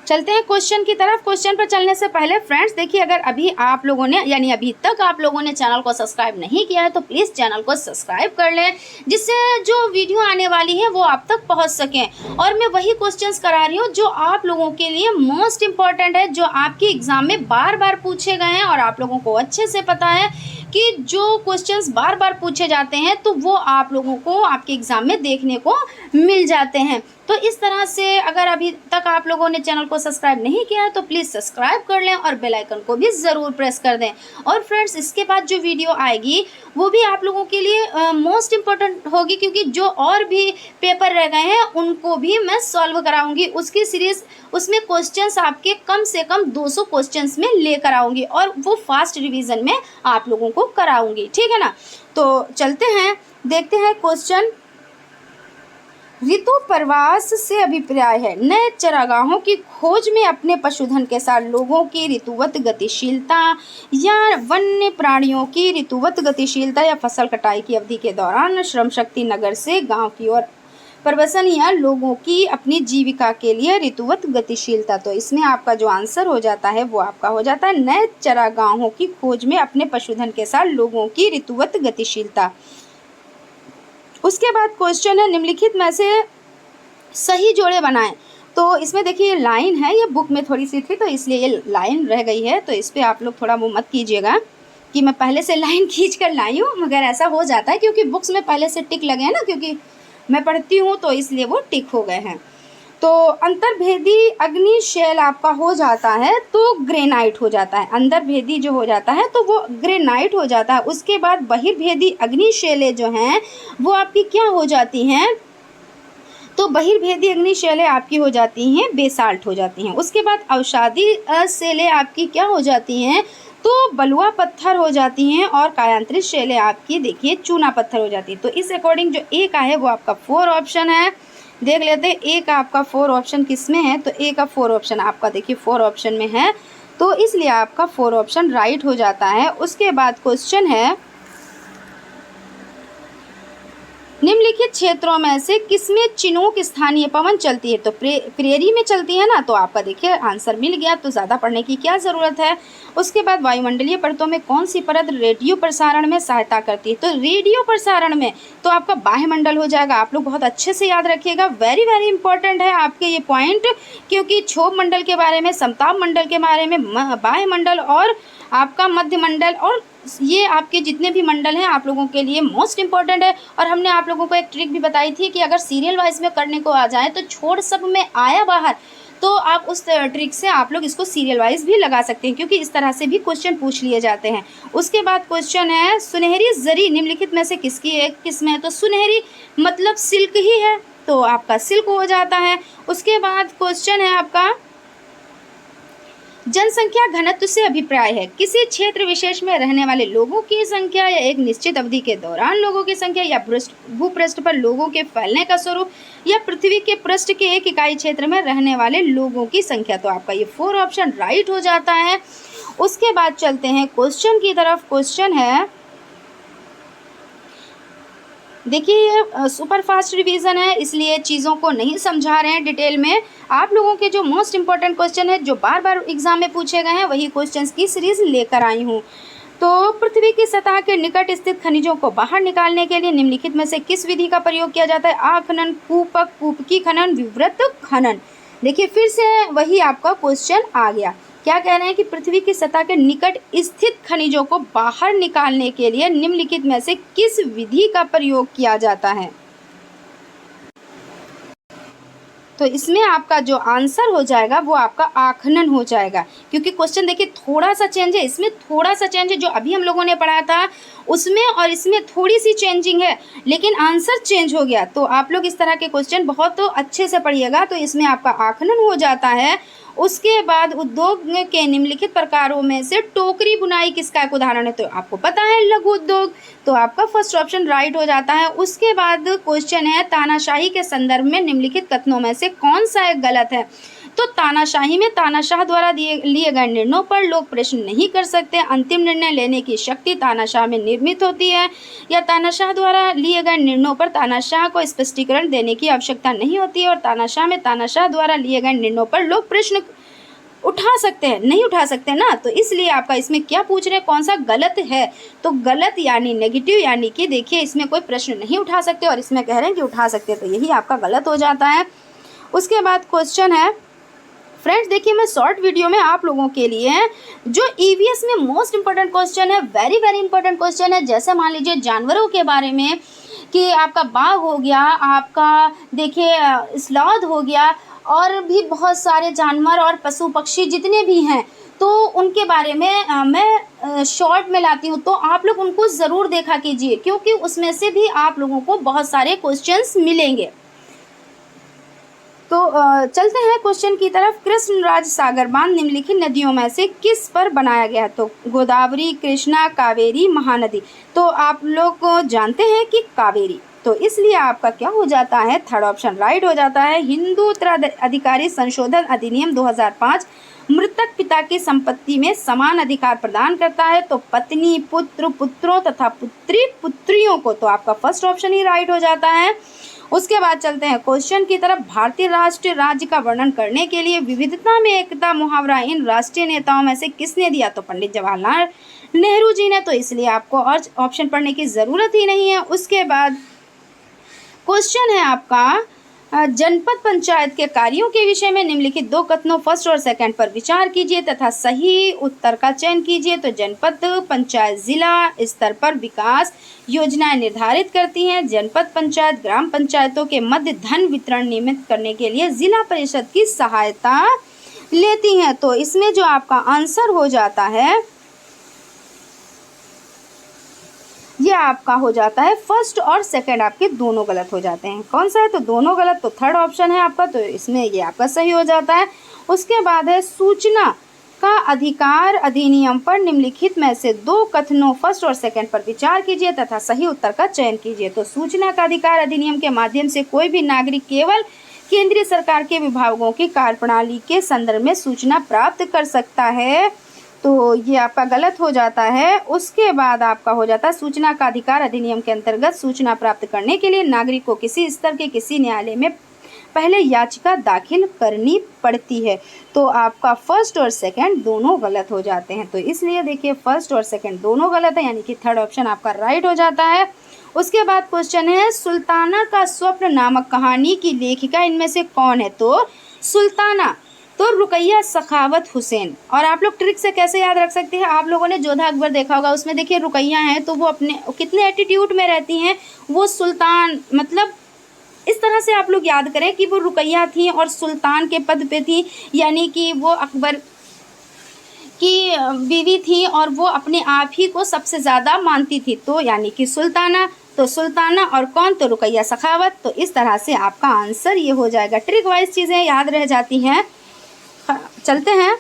चलते हैं क्वेश्चन की तरफ। क्वेश्चन पर चलने से पहले फ्रेंड्स देखिए, अगर अभी आप लोगों ने यानी अभी तक आप लोगों ने चैनल को सब्सक्राइब नहीं किया है तो प्लीज़ चैनल को सब्सक्राइब कर लें, जिससे जो वीडियो आने वाली है वो आप तक पहुंच सकें। और मैं वही क्वेश्चंस करा रही हूँ जो आप लोगों के लिए मोस्ट इम्पॉर्टेंट है, जो आपके एग्जाम में बार बार पूछे गए हैं और आप लोगों को अच्छे से पता है कि जो क्वेश्चंस बार बार पूछे जाते हैं तो वो आप लोगों को आपके एग्जाम में देखने को मिल जाते हैं। तो इस तरह से अगर अभी तक आप लोगों ने चैनल को सब्सक्राइब नहीं किया है तो प्लीज़ सब्सक्राइब कर लें और बेल आइकन को भी ज़रूर प्रेस कर दें। और फ्रेंड्स, इसके बाद जो वीडियो आएगी वो भी आप लोगों के लिए मोस्ट इम्पोर्टेंट होगी, क्योंकि जो और भी पेपर रह गए हैं उनको भी मैं सॉल्व कराऊंगी। उसकी सीरीज़, उसमें क्वेश्चंस आपके कम से कम 200 क्वेश्चंस में लेकर आऊँगी और वो फास्ट रिवीजन में आप लोगों को कराऊंगी, ठीक है ना। तो चलते हैं, देखते हैं क्वेश्चन। ऋतु प्रवास से अभिप्राय है नए चरागाहों की खोज में अपने पशुधन के साथ लोगों की ऋतुवत गतिशीलता या वन्य प्राणियों की ऋतुवत गतिशीलता या फसल कटाई की अवधि के दौरान श्रम शक्ति नगर से गांव की ओर प्रवसन या लोगों की अपनी जीविका के लिए ऋतुवत गतिशीलता। तो इसमें आपका जो आंसर हो जाता है वो आपका हो जाता है नए चरागाहों की खोज में अपने पशुधन के साथ लोगों की ऋतुवत गतिशीलता। उसके बाद क्वेश्चन है निम्नलिखित में से सही जोड़े बनाएं। तो इसमें देखिए लाइन है, ये बुक में थोड़ी सी थी तो इसलिए ये लाइन रह गई है, तो इस पर आप लोग थोड़ा वो मत कीजिएगा कि मैं पहले से लाइन खींच कर लाई हूँ, मगर ऐसा हो जाता है क्योंकि बुक्स में पहले से टिक लगे हैं ना, क्योंकि मैं पढ़ती हूँ तो इसलिए वो टिक हो गए हैं। तो अंतर्भेदी अग्निशैल आपका हो जाता है तो ग्रेनाइट हो जाता है, अंतर्भेदी जो हो जाता है तो वो ग्रेनाइट हो जाता है। उसके बाद बहिर्भेदी अग्निशैलें जो हैं वो आपकी क्या हो जाती हैं, तो बहिर्भेदी अग्निशैलें आपकी हो जाती हैं बेसाल्ट हो जाती हैं। उसके बाद अवसादी शैलें आपकी क्या हो जाती हैं, तो बलुआ पत्थर हो जाती हैं। और कायांतरित शैलें आपकी देखिए चूना पत्थर हो जाती है। तो इस अकॉर्डिंग जो ए का है वो आपका 4 ऑप्शन है। देख लेते हैं ए का आपका 4 ऑप्शन किस में है, तो ए का 4 ऑप्शन आपका देखिए 4 ऑप्शन में है, तो इसलिए आपका 4 ऑप्शन राइट हो जाता है। उसके बाद क्वेश्चन है निम्नलिखित क्षेत्रों में से किसमें चिनूक स्थानीय पवन चलती है, तो प्रेरी में चलती है ना, तो आपका देखिए आंसर मिल गया, तो ज़्यादा पढ़ने की क्या ज़रूरत है। उसके बाद वायुमंडलीय परतों में कौन सी परत रेडियो प्रसारण में सहायता करती है, तो रेडियो प्रसारण में तो आपका बाह्यमंडल हो जाएगा। आप लोग बहुत अच्छे से याद रखिएगा, वेरी वेरी इंपॉर्टेंट है आपके ये पॉइंट, क्योंकि क्षोभ मंडल के बारे में, समताप मंडल के बारे में, बाह्यमंडल और आपका मध्य मंडल और ये आपके जितने भी मंडल हैं आप लोगों के लिए मोस्ट इम्पॉर्टेंट है। और हमने आप लोगों को एक ट्रिक भी बताई थी कि अगर सीरियल वाइज में करने को आ जाए तो छोड़ सब में आया बाहर, तो आप उस ट्रिक से आप लोग इसको सीरियल वाइज भी लगा सकते हैं, क्योंकि इस तरह से भी क्वेश्चन पूछ लिए जाते हैं। उसके बाद क्वेश्चन है सुनहरी जरी निम्नलिखित में से किसकी एक किस्म है, तो सुनहरी मतलब सिल्क ही है, तो आपका सिल्क हो जाता है। उसके बाद क्वेश्चन है आपका जनसंख्या घनत्व से अभिप्राय है किसी क्षेत्र विशेष में रहने वाले लोगों की संख्या या एक निश्चित अवधि के दौरान लोगों की संख्या या भूपृष्ठ पर लोगों के फैलने का स्वरूप या पृथ्वी के पृष्ठ के एक इकाई क्षेत्र में रहने वाले लोगों की संख्या। तो आपका ये 4 ऑप्शन राइट हो जाता है। उसके बाद चलते हैं क्वेश्चन की तरफ। क्वेश्चन है देखिए ये सुपर फास्ट रिवीजन है, इसलिए चीज़ों को नहीं समझा रहे हैं डिटेल में। आप लोगों के जो मोस्ट इम्पॉर्टेंट क्वेश्चन है जो बार बार एग्जाम में पूछे गए हैं वही क्वेश्चंस की सीरीज़ लेकर आई हूँ। तो पृथ्वी की सतह के निकट स्थित खनिजों को बाहर निकालने के लिए निम्नलिखित में से किस विधि का प्रयोग किया जाता है, आखनन, कूपक, कूपकी खनन, विवृत खनन। देखिए फिर से वही आपका क्वेश्चन आ गया, क्या कह रहे हैं कि पृथ्वी की सतह के निकट स्थित खनिजों को बाहर निकालने के लिए निम्नलिखित में से किस विधि का प्रयोग किया जाता है। तो इसमें आपका जो आंसर हो जाएगा वो आपका आखनन हो जाएगा, क्योंकि क्वेश्चन देखिए थोड़ा सा चेंज है, इसमें थोड़ा सा चेंज है, जो अभी हम लोगों ने पढ़ा था उसमें और इसमें थोड़ी सी चेंजिंग है, लेकिन आंसर चेंज हो गया। तो आप लोग इस तरह के क्वेश्चन बहुत अच्छे से पढ़िएगा। तो इसमें आपका आखनन हो जाता है। उसके बाद उद्योग के निम्नलिखित प्रकारों में से टोकरी बुनाई किसका एक उदाहरण है, तो आपको पता है लघु उद्योग, तो आपका फर्स्ट ऑप्शन राइट हो जाता है। उसके बाद क्वेश्चन है तानाशाही के संदर्भ में निम्नलिखित कथनों में से कौन सा एक गलत है, तो तानाशाही में तानाशाह द्वारा लिए गए निर्णयों पर लोग प्रश्न नहीं कर सकते, अंतिम निर्णय लेने की शक्ति तानाशाह में निर्मित होती है, या तानाशाह द्वारा लिए गए निर्णयों पर तानाशाह को स्पष्टीकरण देने की आवश्यकता नहीं होती है, और तानाशाह में तानाशाह द्वारा लिए गए निर्णयों पर लोग प्रश्न उठा सकते हैं, नहीं उठा सकते ना। तो इसलिए आपका इसमें क्या पूछ रहे हैं, कौन सा गलत है, तो गलत यानी नेगेटिव, यानी कि देखिए इसमें कोई प्रश्न नहीं उठा सकते और इसमें कह रहे हैं कि उठा सकते, तो यही आपका गलत हो जाता है। उसके बाद क्वेश्चन है फ्रेंड्स, देखिए मैं शॉर्ट वीडियो में आप लोगों के लिए जो ईवीएस में मोस्ट इंपॉर्टेंट क्वेश्चन है, वेरी वेरी इंपॉर्टेंट क्वेश्चन है, जैसे मान लीजिए जानवरों के बारे में कि आपका बाघ हो गया, आपका देखिए स्लॉथ हो गया, और भी बहुत सारे जानवर और पशु पक्षी जितने भी हैं, तो उनके बारे में मैं शॉर्ट में लाती हूँ, तो आप लोग उनको ज़रूर देखा कीजिए, क्योंकि उसमें से भी आप लोगों को बहुत सारे क्वेश्चंस मिलेंगे। तो चलते हैं क्वेश्चन की तरफ। कृष्णराज सागर बांध निम्नलिखित नदियों में से किस पर बनाया गया है? तो गोदावरी, कृष्णा, कावेरी, महानदी। तो आप लोग जानते हैं कि कावेरी, तो इसलिए आपका क्या हो जाता है, थर्ड ऑप्शन राइट हो जाता है। हिंदू उत्तराधिकारी संशोधन अधिनियम 2005 मृतक पिता की संपत्ति में समान अधिकार प्रदान करता है, तो पत्नी, पुत्र, पुत्रों तथा पुत्री, पुत्रियों को, तो आपका फर्स्ट ऑप्शन ही राइट हो जाता है। उसके बाद चलते हैं क्वेश्चन की तरफ। भारतीय राष्ट्रीय राज्य का वर्णन करने के लिए विविधता में एकता मुहावरा इन राष्ट्रीय नेताओं में से किसने दिया? तो पंडित जवाहरलाल नेहरू जी ने, तो इसलिए आपको और ऑप्शन पढ़ने की ज़रूरत ही नहीं है। उसके बाद क्वेश्चन है आपका, जनपद पंचायत के कार्यों के विषय में निम्नलिखित दो कथनों फर्स्ट और सेकंड पर विचार कीजिए तथा सही उत्तर का चयन कीजिए। तो जनपद पंचायत जिला स्तर पर विकास योजनाएं निर्धारित करती हैं। जनपद पंचायत ग्राम पंचायतों के मध्य धन वितरण नियमित करने के लिए जिला परिषद की सहायता लेती हैं। तो इसमें जो आपका आंसर हो जाता है, ये आपका हो जाता है फर्स्ट और सेकंड, आपके दोनों गलत हो जाते हैं। कौन सा है? तो दोनों गलत, तो थर्ड ऑप्शन है आपका, तो इसमें ये आपका सही हो जाता है। उसके बाद है सूचना का अधिकार अधिनियम पर निम्नलिखित में से दो कथनों फर्स्ट और सेकंड पर विचार कीजिए तथा सही उत्तर का चयन कीजिए। तो सूचना का अधिकार अधिनियम के माध्यम से कोई भी नागरिक केवल केंद्रीय सरकार के विभागों की कार्यप्रणाली के संदर्भ में सूचना प्राप्त कर सकता है, तो ये आपका गलत हो जाता है। उसके बाद आपका हो जाता है सूचना का अधिकार अधिनियम के अंतर्गत सूचना प्राप्त करने के लिए नागरिक को किसी स्तर के किसी न्यायालय में पहले याचिका दाखिल करनी पड़ती है। तो आपका फर्स्ट और सेकंड दोनों गलत हो जाते हैं, तो इसलिए देखिए फर्स्ट और सेकंड दोनों गलत है, यानी कि थर्ड ऑप्शन आपका राइट हो जाता है। उसके बाद क्वेश्चन है, सुल्ताना का स्वप्न नामक कहानी की लेखिका इनमें से कौन है? तो सुल्ताना तो रुकैया सखावत हुसैन। और आप लोग ट्रिक से कैसे याद रख सकते हैं, आप लोगों ने जोधा अकबर देखा होगा, उसमें देखिए रुकैया हैं, तो वो अपने कितने एटीट्यूड में रहती हैं, वो सुल्तान, मतलब इस तरह से आप लोग याद करें कि वो रुकैया थी और सुल्तान के पद पे थी, यानी कि वो अकबर की बीवी थी और वो अपने आप ही को सबसे ज़्यादा मानती थी, तो यानी कि सुल्ताना। तो सुल्ताना और कौन? तो रुकैया सखावत। तो इस तरह से आपका आंसर ये हो जाएगा। ट्रिक वाइज चीज़ें याद रह जाती हैं। चलते हैं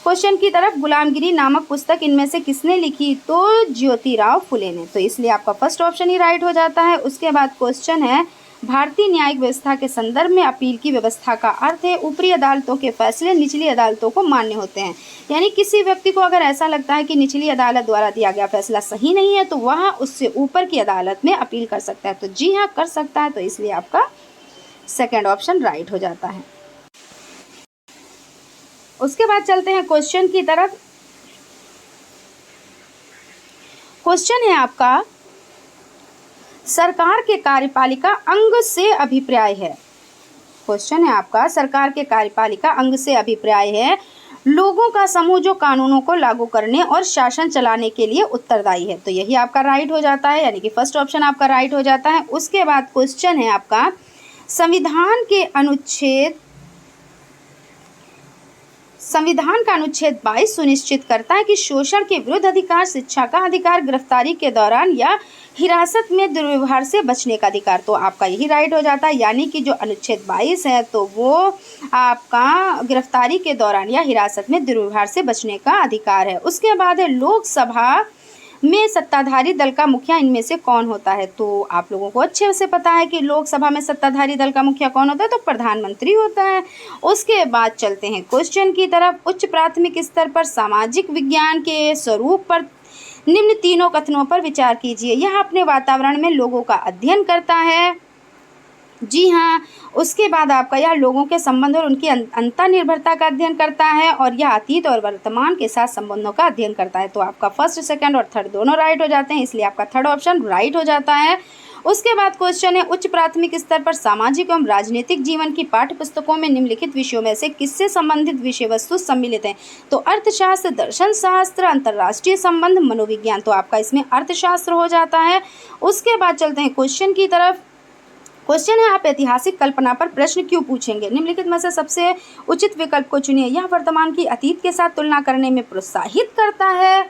क्वेश्चन की तरफ। गुलामगिरी नामक पुस्तक इनमें से किसने लिखी? तो ज्योतिराव फुले ने, तो इसलिए आपका फर्स्ट ऑप्शन ही राइट हो जाता है। उसके बाद क्वेश्चन है, भारतीय न्यायिक व्यवस्था के संदर्भ में अपील की व्यवस्था का अर्थ है ऊपरी अदालतों के फैसले निचली अदालतों को मान्य होते हैं। यानी किसी व्यक्ति को अगर ऐसा लगता है कि निचली अदालत द्वारा दिया गया फैसला सही नहीं है, तो वह उससे ऊपर की अदालत में अपील कर सकता है। तो जी हाँ, कर सकता है, तो इसलिए आपका सेकेंड ऑप्शन राइट हो जाता है। उसके बाद चलते हैं क्वेश्चन की तरफ। क्वेश्चन है आपका, सरकार के कार्यपालिका अंग से अभिप्राय है। क्वेश्चन है आपका, सरकार के कार्यपालिका अंग से अभिप्राय है लोगों का समूह जो कानूनों को लागू करने और शासन चलाने के लिए उत्तरदायी है। तो यही आपका राइट हो जाता है, यानी कि फर्स्ट ऑप्शन आपका राइट हो जाता है। उसके बाद क्वेश्चन है आपका, संविधान का अनुच्छेद 22 सुनिश्चित करता है कि शोषण के विरुद्ध अधिकार, शिक्षा का अधिकार, गिरफ्तारी के दौरान या हिरासत में दुर्व्यवहार से बचने का अधिकार। तो आपका यही राइट हो जाता है, यानी कि जो अनुच्छेद 22 है तो वो आपका गिरफ्तारी के दौरान या हिरासत में दुर्व्यवहार से बचने का अधिकार है। उसके बाद है, लोकसभा में सत्ताधारी दल का मुखिया इनमें से कौन होता है? तो आप लोगों को अच्छे से पता है कि लोकसभा में सत्ताधारी दल का मुखिया कौन होता है, तो प्रधानमंत्री होता है। उसके बाद चलते हैं क्वेश्चन की तरफ। उच्च प्राथमिक स्तर पर सामाजिक विज्ञान के स्वरूप पर निम्न तीनों कथनों पर विचार कीजिए। यह अपने वातावरण में लोगों का अध्ययन करता है। जी हाँ। उसके बाद आपका यह लोगों के संबंध और उनकी अंतर्निर्भरता का अध्ययन करता है, और यह अतीत और वर्तमान के साथ संबंधों का अध्ययन करता है। तो आपका फर्स्ट, सेकंड और थर्ड दोनों राइट हो जाते हैं, इसलिए आपका थर्ड ऑप्शन राइट हो जाता है। उसके बाद क्वेश्चन है उच्च प्राथमिक स्तर पर सामाजिक एवं राजनीतिक जीवन की पाठ्य पुस्तकों में निम्नलिखित विषयों में से किससे संबंधित विषय वस्तु सम्मिलित हैं? तो अर्थशास्त्र, दर्शन शास्त्र, अंतर्राष्ट्रीय संबंध, मनोविज्ञान। तो आपका इसमें अर्थशास्त्र हो जाता है। उसके बाद चलते हैं क्वेश्चन की तरफ। क्वेश्चन है आप ऐतिहासिक कल्पना पर प्रश्न क्यों पूछेंगे? निम्नलिखित में से सबसे उचित विकल्प को चुनिए। यह वर्तमान की अतीत के साथ तुलना करने में प्रोत्साहित करता है।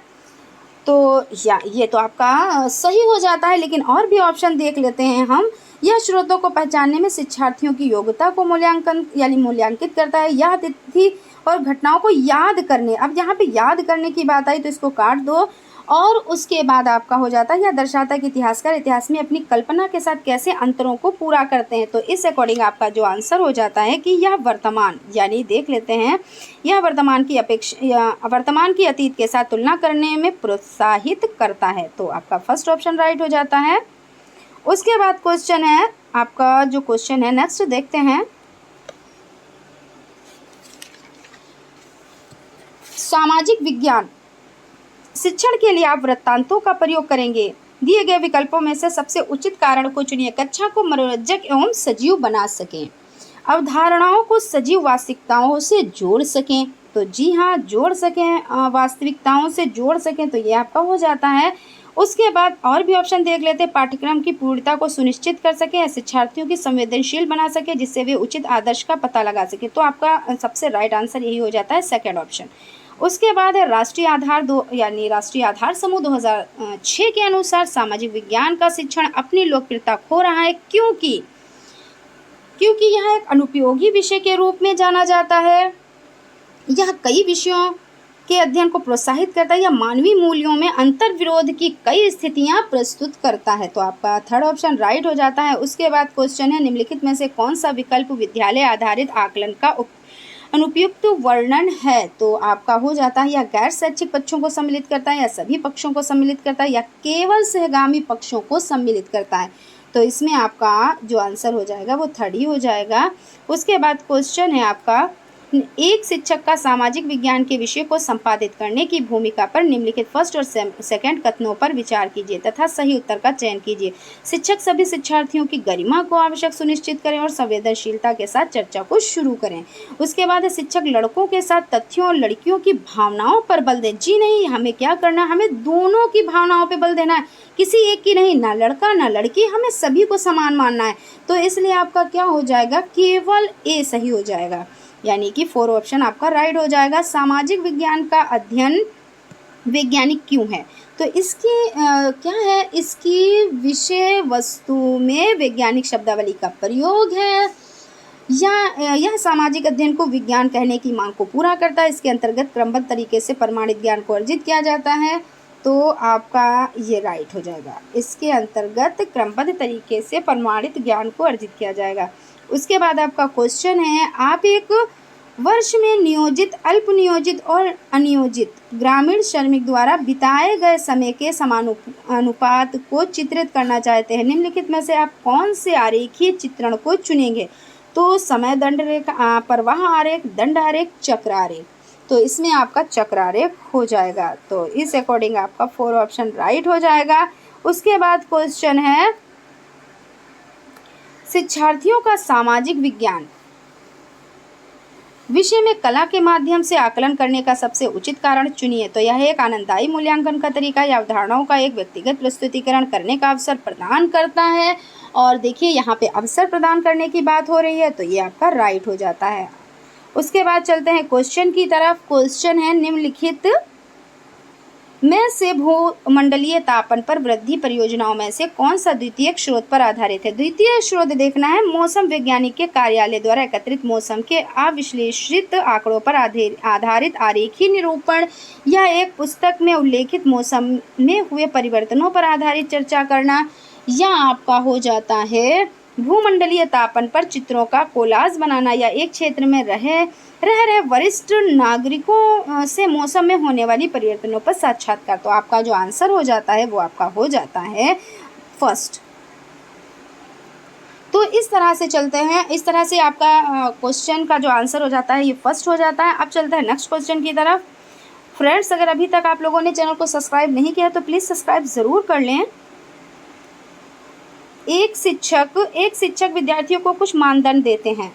तो ये तो आपका सही हो जाता है, लेकिन और भी ऑप्शन देख लेते हैं हम। यह स्रोतों को पहचानने में शिक्षार्थियों की योग्यता को मूल्यांकित करता है। यह तिथि और घटनाओं को याद करने, अब यहाँ पे याद करने की बात आई तो इसको काट दो। और उसके बाद आपका हो जाता है यह दर्शाता है कि इतिहासकार इतिहास में अपनी कल्पना के साथ कैसे अंतरों को पूरा करते हैं। तो इस अकॉर्डिंग आपका जो आंसर हो जाता है कि यह वर्तमान, यानी देख लेते हैं, यह वर्तमान की अतीत के साथ तुलना करने में प्रोत्साहित करता है। तो आपका फर्स्ट ऑप्शन राइट हो जाता है। उसके बाद क्वेश्चन है आपका, जो क्वेश्चन है नेक्स्ट देखते हैं। सामाजिक विज्ञान शिक्षण के लिए आप वृत्तांतों का प्रयोग करेंगे। दिए गए विकल्पों में से सबसे उचित कारण को चुनिए। कक्षा को मनोरंजक एवं सजीव बना सकें, अवधारणाओं को सजीव वास्तविकताओं से जोड़ सकें। तो जी हाँ, जोड़ सकें, वास्तविकताओं से जोड़ सकें, तो ये आपका हो जाता है। उसके बाद और भी ऑप्शन देख लेते हैं। पाठ्यक्रम की पूर्णता को सुनिश्चित कर सकें या शिक्षार्थियों की संवेदनशील बना सके जिससे वे उचित आदर्श का पता लगा सके। तो आपका सबसे राइट आंसर यही हो जाता है, सेकेंड ऑप्शन। उसके बाद है राष्ट्रीय आधार यानी राष्ट्रीय आधार समूह 2006 के अनुसार सामाजिक विज्ञान का शिक्षण अपनी लोकप्रियता खो रहा है क्योंकि यह एक अनुपयोगी विषय के रूप में जाना जाता है। यह कई विषयों के अध्ययन को प्रोत्साहित करता है या मानवीय मूल्यों में अंतर विरोध की कई स्थितियां प्रस्तुत करता है। तो आपका थर्ड ऑप्शन राइट हो जाता है। उसके बाद क्वेश्चन है निम्नलिखित में से कौन सा विकल्प विद्यालय आधारित आकलन का अनुपयुक्त वर्णन है? तो आपका हो जाता है या गैर शैक्षिक पक्षों को सम्मिलित करता है या सभी पक्षों को सम्मिलित करता है या केवल सहगामी पक्षों को सम्मिलित करता है। तो इसमें आपका जो आंसर हो जाएगा वो थर्ड ही हो जाएगा। उसके बाद क्वेश्चन है आपका, एक शिक्षक का सामाजिक विज्ञान के विषय को संपादित करने की भूमिका पर निम्नलिखित फर्स्ट और सेकंड कथनों पर विचार कीजिए तथा सही उत्तर का चयन कीजिए। शिक्षक सभी शिक्षार्थियों की गरिमा को आवश्यक सुनिश्चित करें और संवेदनशीलता के साथ चर्चा को शुरू करें। उसके बाद शिक्षक लड़कों के साथ तथ्यों और लड़कियों की भावनाओं पर बल दें। जी नहीं, हमें क्या करना है, हमें दोनों की भावनाओं पर बल देना है, किसी एक की नहीं, ना लड़का ना लड़की, हमें सभी को समान मानना है। तो इसलिए आपका क्या हो जाएगा, केवल ए सही हो जाएगा, यानी कि 4 ऑप्शन आपका राइट हो जाएगा। सामाजिक विज्ञान का अध्ययन वैज्ञानिक क्यों है? तो इसकी क्या है, इसकी विषय वस्तु में वैज्ञानिक शब्दावली का प्रयोग है या यह सामाजिक अध्ययन को विज्ञान कहने की मांग को पूरा करता है। इसके अंतर्गत क्रमबद्ध तरीके से प्रमाणित ज्ञान को अर्जित किया जाता है। तो आपका ये राइट हो जाएगा, इसके अंतर्गत क्रमबद्ध तरीके से प्रमाणित ज्ञान को अर्जित किया जाएगा। उसके बाद आपका क्वेश्चन है, आप एक वर्ष में नियोजित, अल्प नियोजित और अनियोजित ग्रामीण श्रमिक द्वारा बिताए गए समय के समानुपात को चित्रित करना चाहते हैं। निम्नलिखित में से आप कौन से आरेखीय चित्रण को चुनेंगे? तो समय दंड रेखा, प्रवाह आरेख, दंड आरेख, चक्र आरेख। तो इसमें आपका चक्र आरेख हो जाएगा। तो इस अकॉर्डिंग आपका 4 ऑप्शन राइट हो जाएगा। उसके बाद क्वेश्चन है, शिक्षार्थियों का सामाजिक विज्ञान विषय में कला के माध्यम से आकलन करने का सबसे उचित कारण चुनिए। तो यह एक आनंददायी मूल्यांकन का तरीका या अवधारणाओं का एक व्यक्तिगत प्रस्तुतिकरण करने का अवसर प्रदान करता है। और देखिए यहाँ पे अवसर प्रदान करने की बात हो रही है, तो ये आपका राइट हो जाता है। उसके बाद चलते हैं क्वेश्चन की तरफ। क्वेश्चन है, निम्नलिखित में से भूमंडलीय तापन पर वृद्धि परियोजनाओं में से कौन सा द्वितीयक स्रोत पर आधारित है? द्वितीय स्रोत देखना है मौसम वैज्ञानिक के कार्यालय द्वारा एकत्रित मौसम के अविश्लेषित आंकड़ों पर आधारित आरेखीय निरूपण या एक पुस्तक में उल्लेखित मौसम में हुए परिवर्तनों पर आधारित चर्चा करना, या आपका हो जाता है भूमंडलीय तापन पर चित्रों का कोलाज बनाना या एक क्षेत्र में रह रहे वरिष्ठ नागरिकों से मौसम में होने वाली परिवर्तनों पर साक्षात्कार। तो आपका जो आंसर हो जाता है वो आपका हो जाता है फर्स्ट। तो इस तरह से चलते हैं, इस तरह से आपका क्वेश्चन का जो आंसर हो जाता है ये फर्स्ट हो जाता है। अब चलते हैं नेक्स्ट क्वेश्चन की तरफ। फ्रेंड्स, अगर अभी तक आप लोगों ने चैनल को सब्सक्राइब नहीं किया तो प्लीज़ सब्सक्राइब ज़रूर कर लें। एक शिक्षक विद्यार्थियों को कुछ मानदंड देते हैं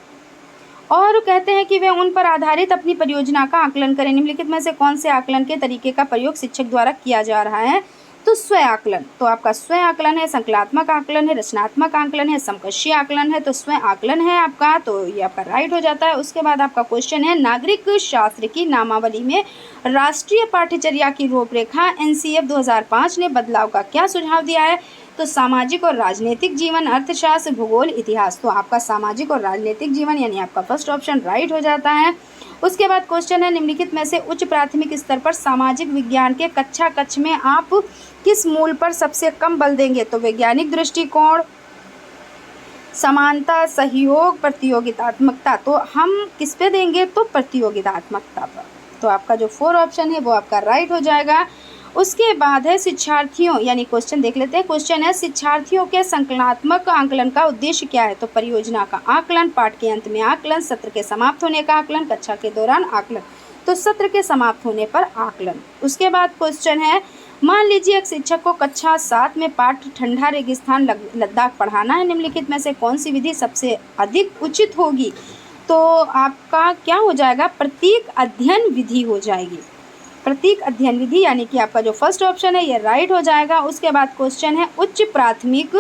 और कहते हैं कि वे उन पर आधारित अपनी परियोजना का आकलन करें। निम्नलिखित में से कौन से आकलन के तरीके का प्रयोग शिक्षक द्वारा किया जा रहा है? तो स्वयं आकलन। तो आपका स्वयं आकलन है, संकलात्मक आकलन है, रचनात्मक आकलन है, समकक्षीय आकलन है। तो स्वयं आकलन है आपका, तो ये आपका राइट हो जाता है। उसके बाद आपका क्वेश्चन है, नागरिक शास्त्र की नामावली में राष्ट्रीय पाठ्यचर्या की रूपरेखा एनसीएफ 2005 ने बदलाव का क्या सुझाव दिया है? तो सामाजिक और राजनीतिक जीवन, अर्थशास्त्र, भूगोल, इतिहास। तो आपका सामाजिक और राजनीतिक जीवन यानी आपका फर्स्ट ऑप्शन राइट हो जाता है। उसके बाद क्वेश्चन है, निम्नलिखित में से उच्च प्राथमिक स्तर पर सामाजिक विज्ञान के कक्षा कक्ष में आप किस मूल पर सबसे कम बल देंगे? तो वैज्ञानिक दृष्टिकोण, समानता, सहयोग, प्रतियोगितात्मकता। तो हम किस पे देंगे? तो प्रतियोगितात्मकता पर। तो आपका जो 4 ऑप्शन है वो आपका राइट हो जाएगा। उसके बाद है शिक्षार्थियों, यानी क्वेश्चन देख लेते हैं। क्वेश्चन है, शिक्षार्थियों के संकलनात्मक आकलन का उद्देश्य क्या है? तो परियोजना का आकलन, पाठ के अंत में आकलन, सत्र के समाप्त होने का आकलन, कक्षा के दौरान आकलन। तो सत्र के समाप्त होने पर आकलन। उसके बाद क्वेश्चन है, मान लीजिए एक शिक्षक को कक्षा 7 में पाठ ठंडा रेगिस्तान लद्दाख पढ़ाना है। निम्नलिखित में से कौन सी विधि सबसे अधिक उचित होगी? तो आपका क्या हो जाएगा? प्रतीक अध्ययन विधि हो जाएगी। प्रतीक अध्ययन विधि यानी कि आपका जो फर्स्ट ऑप्शन है ये राइट हो जाएगा। उसके बाद क्वेश्चन है, उच्च प्राथमिक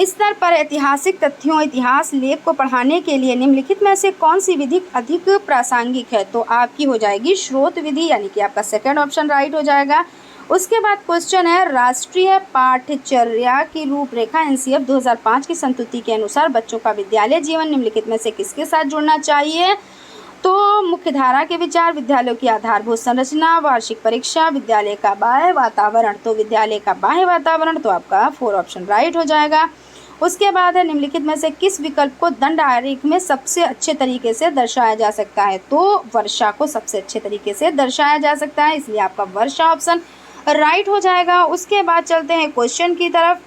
स्तर पर ऐतिहासिक तथ्यों, इतिहास लेख को पढ़ाने के लिए निम्नलिखित में से कौन सी विधि अधिक प्रासंगिक है? तो आपकी हो जाएगी स्रोत विधि, यानी कि आपका सेकंड ऑप्शन राइट हो जाएगा। उसके बाद क्वेश्चन है, राष्ट्रीय पाठ्यचर्या की रूपरेखा एनसीएफ 2005 की संस्तुति के अनुसार बच्चों का विद्यालय जीवन निम्नलिखित में से किसके साथ जुड़ना चाहिए? तो मुख्यधारा के विचार, विद्यालयों की आधारभूत संरचना, वार्षिक परीक्षा, विद्यालय का बाह्य वातावरण। तो विद्यालय का बाह्य वातावरण, तो आपका 4 ऑप्शन राइट हो जाएगा। उसके बाद है, निम्नलिखित में से किस विकल्प को दंड आरेख में सबसे अच्छे तरीके से दर्शाया जा सकता है? तो वर्षा को सबसे अच्छे तरीके से दर्शाया जा सकता है, इसलिए आपका वर्षा ऑप्शन राइट हो जाएगा। उसके बाद चलते हैं क्वेश्चन की तरफ।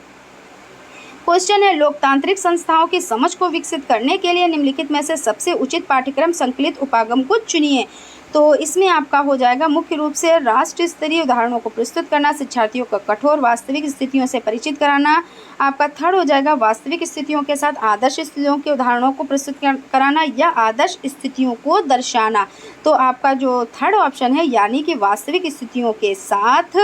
क्वेश्चन है, लोकतांत्रिक संस्थाओं की समझ को विकसित करने के लिए निम्नलिखित में से सबसे उचित पाठ्यक्रम संकलित उपागम को चुनिए। तो इसमें आपका हो जाएगा मुख्य रूप से राष्ट्र स्तरीय उदाहरणों को प्रस्तुत करना, शिक्षार्थियों को कठोर वास्तविक स्थितियों से परिचित कराना। आपका थर्ड हो जाएगा वास्तविक स्थितियों के साथ आदर्श स्थितियों के उदाहरणों को प्रस्तुत कराना या आदर्श स्थितियों को दर्शाना। तो आपका जो थर्ड ऑप्शन है यानी कि वास्तविक स्थितियों के साथ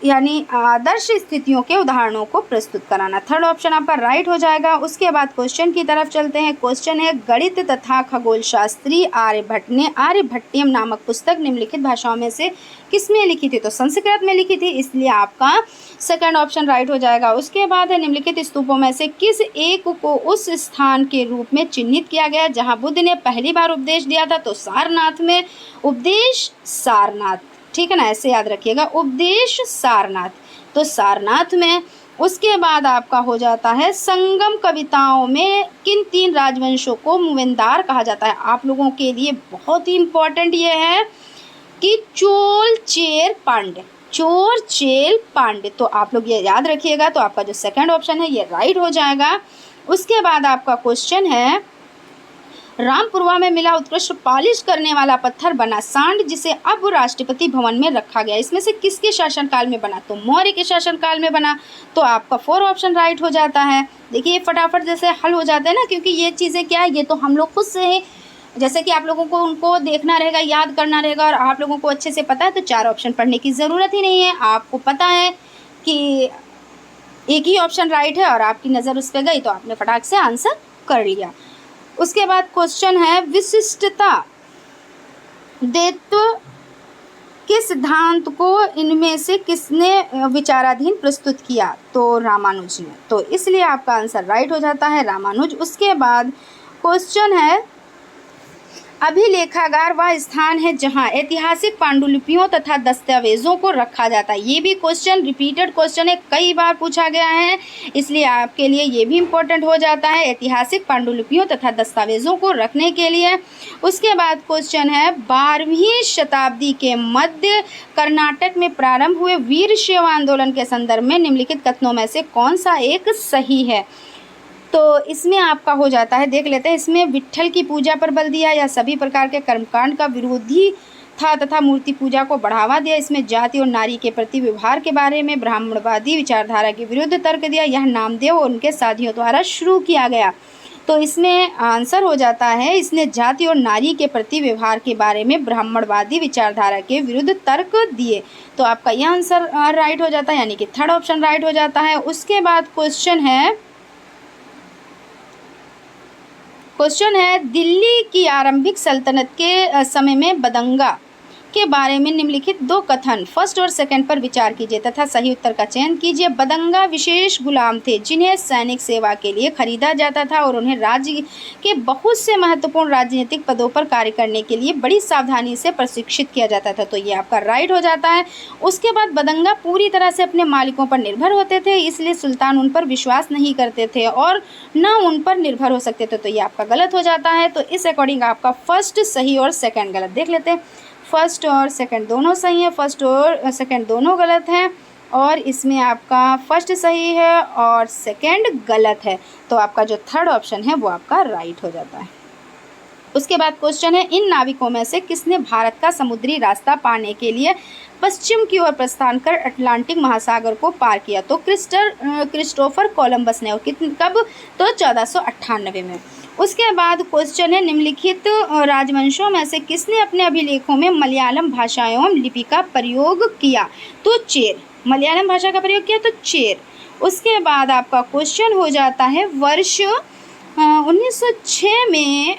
यानी आदर्श स्थितियों के उदाहरणों को प्रस्तुत कराना, थर्ड ऑप्शन आपका राइट हो जाएगा। उसके बाद क्वेश्चन की तरफ चलते हैं। क्वेश्चन है, गणित तथा खगोल शास्त्री आर्यभट्ट ने आर्यभट्टियम नामक पुस्तक निम्नलिखित भाषाओं में से किसमें लिखी थी? तो संस्कृत में लिखी थी, इसलिए आपका सेकंड ऑप्शन राइट हो जाएगा। उसके बाद है, निम्नलिखित स्तूपों में से किस एक को उस स्थान के रूप में चिन्हित किया गया जहाँ बुद्ध ने पहली बार उपदेश दिया था? तो सारनाथ में उपदेश सारनाथ, ठीक है ना, ऐसे याद रखिएगा, उपदेश सारनाथ। तो सारनाथ में। उसके बाद आपका हो जाता है, संगम कविताओं में किन 3 राजवंशों को मूवेंदार कहा जाता है? आप लोगों के लिए बहुत ही इम्पोर्टेंट ये है कि चोल चेर पांड्य, चोर चेल पांड्य। तो आप लोग ये याद रखिएगा। तो आपका जो सेकंड ऑप्शन है ये राइट हो जाएगा। उसके बाद आपका क्वेश्चन है, रामपुरवा में मिला उत्कृष्ट पॉलिश करने वाला पत्थर बना सांड जिसे अब राष्ट्रपति भवन में रखा गया, इसमें से किसके शासनकाल में बना? तो मौर्य के शासनकाल में बना। तो आपका 4 ऑप्शन राइट हो जाता है। देखिए फटाफट जैसे हल हो जाते हैं ना, क्योंकि ये चीज़ें क्या है, ये तो हम लोग खुद से ही, जैसे कि आप लोगों को उनको देखना रहेगा, याद करना रहेगा, और आप लोगों को अच्छे से पता है तो 4 ऑप्शन पढ़ने की ज़रूरत ही नहीं है। आपको पता है कि एक ही ऑप्शन राइट है और आपकी नज़र उस पर गई तो आपने फटाक से आंसर कर लिया। उसके बाद क्वेश्चन है, विशिष्टता देत्व के सिद्धांत को इनमें से किसने विचाराधीन प्रस्तुत किया? तो रामानुज ने। तो इसलिए आपका आंसर राइट हो जाता है रामानुज। उसके बाद क्वेश्चन है, अभिलेखागार वह स्थान है जहां ऐतिहासिक पांडुलिपियों तथा दस्तावेजों को रखा जाता है। ये भी क्वेश्चन रिपीटेड क्वेश्चन है, कई बार पूछा गया है, इसलिए आपके लिए ये भी इम्पोर्टेंट हो जाता है, ऐतिहासिक पांडुलिपियों तथा दस्तावेजों को रखने के लिए। उसके बाद क्वेश्चन है, 12वीं शताब्दी के मध्य कर्नाटक में प्रारंभ हुए वीरशैव आंदोलन के संदर्भ में निम्नलिखित कथनों में से कौन सा एक सही है? तो इसमें आपका हो जाता है, देख लेते हैं, इसमें विट्ठल की पूजा पर बल दिया या सभी प्रकार के कर्मकांड का विरोधी था तथा मूर्ति पूजा को बढ़ावा दिया। इसमें जाति और नारी के प्रति व्यवहार के बारे में ब्राह्मणवादी विचारधारा के विरुद्ध तर्क दिया। यह नामदेव और उनके साथियों द्वारा शुरू किया गया। तो इसमें आंसर हो जाता है, इसने जाति और नारी के प्रति व्यवहार के बारे में ब्राह्मणवादी विचारधारा के विरुद्ध तर्क दिए। तो आपका यह आंसर राइट हो जाता है, यानी कि थर्ड ऑप्शन राइट हो जाता है। उसके बाद क्वेश्चन है दिल्ली की आरंभिक सल्तनत के समय में बदंगा के बारे में निम्नलिखित दो कथन फर्स्ट और सेकंड पर विचार कीजिए तथा सही उत्तर का चयन कीजिए। बदंगा विशेष गुलाम थे जिन्हें सैनिक सेवा के लिए खरीदा जाता था और उन्हें राज्य के बहुत से महत्वपूर्ण राजनीतिक पदों पर कार्य करने के लिए बड़ी सावधानी से प्रशिक्षित किया जाता था। तो ये आपका राइट हो जाता है। उसके बाद बदंगा पूरी तरह से अपने मालिकों पर निर्भर होते थे, इसलिए सुल्तान उन पर विश्वास नहीं करते थे और न उन पर निर्भर हो सकते थे। तो ये आपका गलत हो जाता है। तो इस अकॉर्डिंग आपका फर्स्ट सही और सेकेंड गलत। देख लेते हैं, फर्स्ट और सेकंड दोनों सही है, फर्स्ट और सेकंड दोनों गलत हैं और इसमें आपका फर्स्ट सही है और सेकंड गलत है। तो आपका जो थर्ड ऑप्शन है वो आपका राइट हो जाता है। उसके बाद क्वेश्चन है इन नाविकों में से किसने भारत का समुद्री रास्ता पाने के लिए पश्चिम की ओर प्रस्थान कर अटलांटिक महासागर को पार किया? तो क्रिस्टोफर कोलंबस ने। और कब? तो 1498 में। उसके बाद क्वेश्चन है निम्नलिखित राजवंशों में से किसने अपने अभिलेखों में मलयालम भाषा एवं लिपि का प्रयोग किया? तो चेर। मलयालम भाषा का प्रयोग किया तो चेर। उसके बाद आपका क्वेश्चन हो जाता है वर्ष 1906 में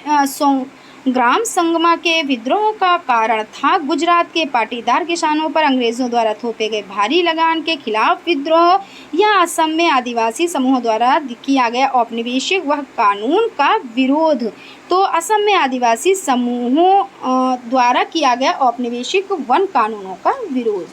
ग्राम संगमा के विद्रोह का कारण था गुजरात के पाटीदार किसानों पर अंग्रेजों द्वारा थोपे गए भारी लगान के खिलाफ विद्रोह या असम में आदिवासी समूहों द्वारा किया गया औपनिवेशिक वह कानून का विरोध? तो असम में आदिवासी समूहों द्वारा किया गया औपनिवेशिक वन कानूनों का विरोध।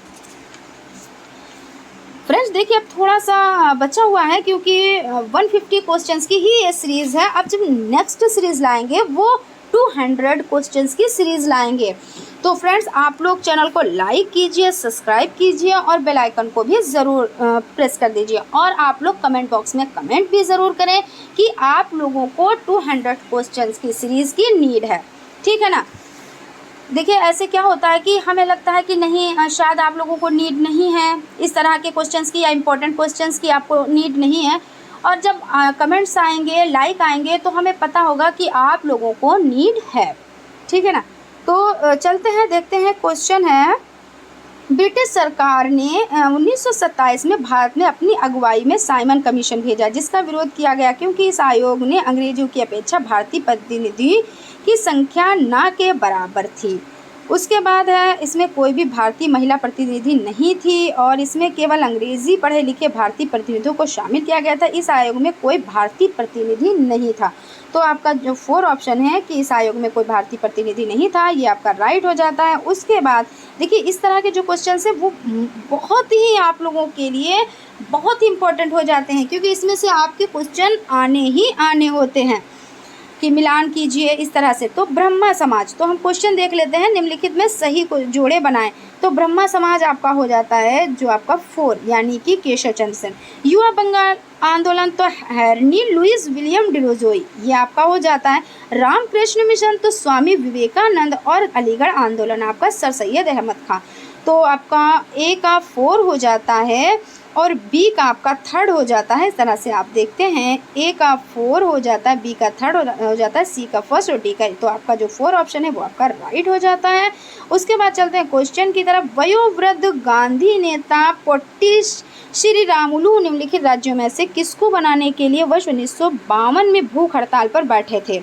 फ्रेंड्स देखिए अब थोड़ा सा बचा हुआ है क्योंकि 150 क्वेश्चंस की ही ये सीरीज़ है। अब जब नेक्स्ट सीरीज़ लाएंगे वो 200 क्वेश्चंस की सीरीज़ लाएंगे। तो फ्रेंड्स आप लोग चैनल को लाइक कीजिए, सब्सक्राइब कीजिए और बेल आइकन को भी ज़रूर प्रेस कर दीजिए। और आप लोग कमेंट बॉक्स में कमेंट भी ज़रूर करें कि आप लोगों को 200 क्वेश्चंस की सीरीज़ की नीड है, ठीक है ना। देखिए ऐसे क्या होता है कि हमें लगता है कि नहीं शायद आप लोगों को नीड नहीं है इस तरह के क्वेश्चंस की या इम्पोर्टेंट क्वेश्चंस की आपको नीड नहीं है। और जब कमेंट्स आएंगे, लाइक आएंगे तो हमें पता होगा कि आप लोगों को नीड है, ठीक है ना। तो चलते हैं, देखते हैं। क्वेश्चन है ब्रिटिश सरकार ने 1927 में भारत में अपनी अगुवाई में साइमन कमीशन भेजा जिसका विरोध किया गया क्योंकि इस आयोग ने अंग्रेजों की अपेक्षा भारतीय प्रतिनिधि की संख्या ना के बराबर थी। उसके बाद है इसमें कोई भी भारतीय महिला प्रतिनिधि नहीं थी और इसमें केवल अंग्रेजी पढ़े लिखे भारतीय प्रतिनिधियों को शामिल किया गया था। इस आयोग में कोई भारतीय प्रतिनिधि नहीं था। तो आपका जो 4 ऑप्शन है कि इस आयोग में कोई भारतीय प्रतिनिधि नहीं था, ये आपका राइट हो जाता है। उसके बाद देखिए इस तरह के जो क्वेश्चन है वो बहुत ही आप लोगों के लिए बहुत ही इंपॉर्टेंट हो जाते हैं क्योंकि इसमें से आपके क्वेश्चन आने ही आने होते हैं कि मिलान कीजिए इस तरह से। तो ब्रह्मा समाज, तो हम क्वेश्चन देख लेते हैं निम्नलिखित में सही जोड़े बनाएं। तो ब्रह्मा समाज आपका हो जाता है जो आपका 4 यानी कि केशव चंद्र सेन। युवा बंगाल आंदोलन तो हेनरी लुइस विलियम डिरोजोई, ये आपका हो जाता है। रामकृष्ण मिशन तो स्वामी विवेकानंद और अलीगढ़ आंदोलन आपका सर सैयद अहमद खां। तो आपका ए का 4 हो जाता है और बी का आपका 3rd हो जाता है। इस तरह से आप देखते हैं ए का 4 हो जाता है, बी का 3rd हो जाता है, सी का 1st और डी का। तो आपका जो 4 ऑप्शन है वो आपका राइट हो जाता है। उसके बाद चलते हैं क्वेश्चन की तरफ। वयोवृद्ध गांधी नेता पोट्टी श्री रामुलु निम्नलिखित राज्यों में से किसको बनाने के लिए वर्ष 1952 में भूख हड़ताल पर बैठे थे?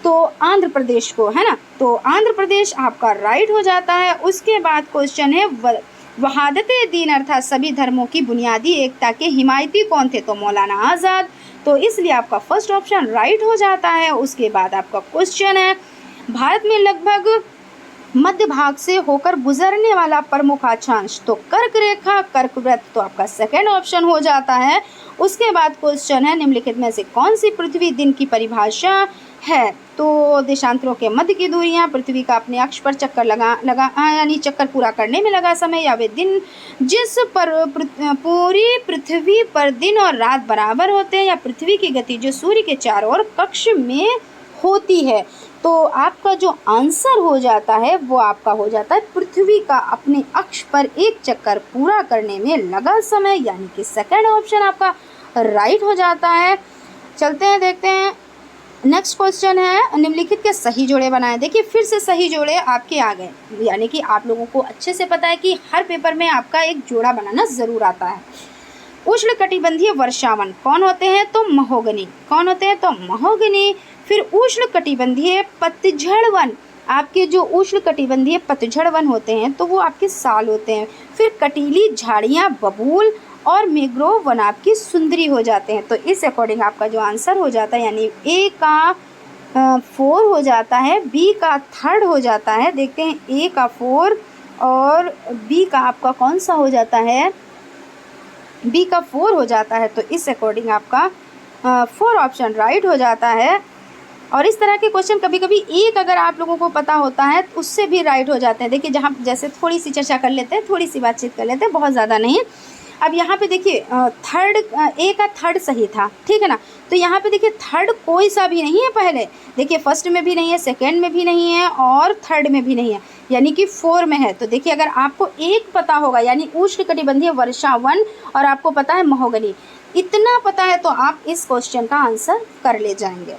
तो आंध्र प्रदेश को, है ना। तो आंध्र प्रदेश आपका राइट हो जाता है। उसके बाद क्वेश्चन है वहादते दीन अर्थात सभी धर्मों की बुनियादी एकता के हिमायती कौन थे? तो मौलाना आज़ाद। तो इसलिए आपका 1st ऑप्शन राइट हो जाता है। उसके बाद आपका क्वेश्चन है भारत में लगभग मध्य भाग से होकर गुजरने वाला प्रमुख अक्षांश? तो कर्क रेखा, कर्कवृत्त। तो आपका 2nd ऑप्शन हो जाता है। उसके बाद क्वेश्चन है निम्नलिखित में से कौन सी पृथ्वी दिन की परिभाषा है? तो देशांतरों के मध्य की दूरियां, पृथ्वी का अपने अक्ष पर चक्कर लगा यानी चक्कर पूरा करने में लगा समय, या वे दिन जिस पर पूरी पृथ्वी पर दिन और रात बराबर होते हैं, या पृथ्वी की गति जो सूर्य के चारों ओर कक्ष में होती है। तो आपका जो आंसर हो जाता है वो आपका हो जाता है पृथ्वी का अपने अक्ष पर एक चक्कर पूरा करने में लगा समय, यानी कि सेकंड ऑप्शन आपका राइट हो जाता है। चलते हैं, देखते हैं नेक्स्ट क्वेश्चन है, निम्नलिखित के सही जोड़े बनाएं। देखिए फिर से सही जोड़े आपके आ गए, यानी कि आप लोगों को अच्छे से पता है कि हर पेपर में आपका एक जोड़ा बनाना ज़रूर आता है। उष्णकटिबंधीय वर्षावन कौन होते हैं? तो महोगनी। कौन होते हैं? तो महोगनी। फिर उष्णकटिबंधीय पतझड़ वन, आपके जो उष्णकटिबंधीय पतझड़ वन होते हैं तो वो आपके साल होते हैं। फिर कटीली झाड़ियाँ बबूल और मैंग्रोव वन आपकी सुंदरी हो जाते हैं। तो इस अकॉर्डिंग आपका जो आंसर हो जाता है, यानी ए का 4 हो जाता है, बी का 3rd हो जाता है। देखते हैं ए का 4 और बी का आपका कौन सा हो जाता है? बी का 4 हो जाता है। तो इस अकॉर्डिंग आपका 4 ऑप्शन राइट हो जाता है। और इस तरह के क्वेश्चन कभी कभी एक अगर आप लोगों को पता होता है तो उससे भी राइट हो जाते हैं। देखिए जहाँ जैसे थोड़ी सी चर्चा कर लेते हैं, थोड़ी सी बातचीत कर लेते हैं, बहुत ज़्यादा नहीं। अब यहाँ पे देखिए ए का 3rd सही था, ठीक है ना। तो यहाँ पे देखिए 3rd कोई सा भी नहीं है पहले, देखिए फर्स्ट में भी नहीं है, सेकंड में भी नहीं है और 3rd में भी नहीं है, यानी कि 4 में है। तो देखिए अगर आपको एक पता होगा, यानी उष्णकटिबंधीय वर्षावन और आपको पता है महोगनी, इतना पता है तो आप इस क्वेश्चन का आंसर कर ले जाएंगे।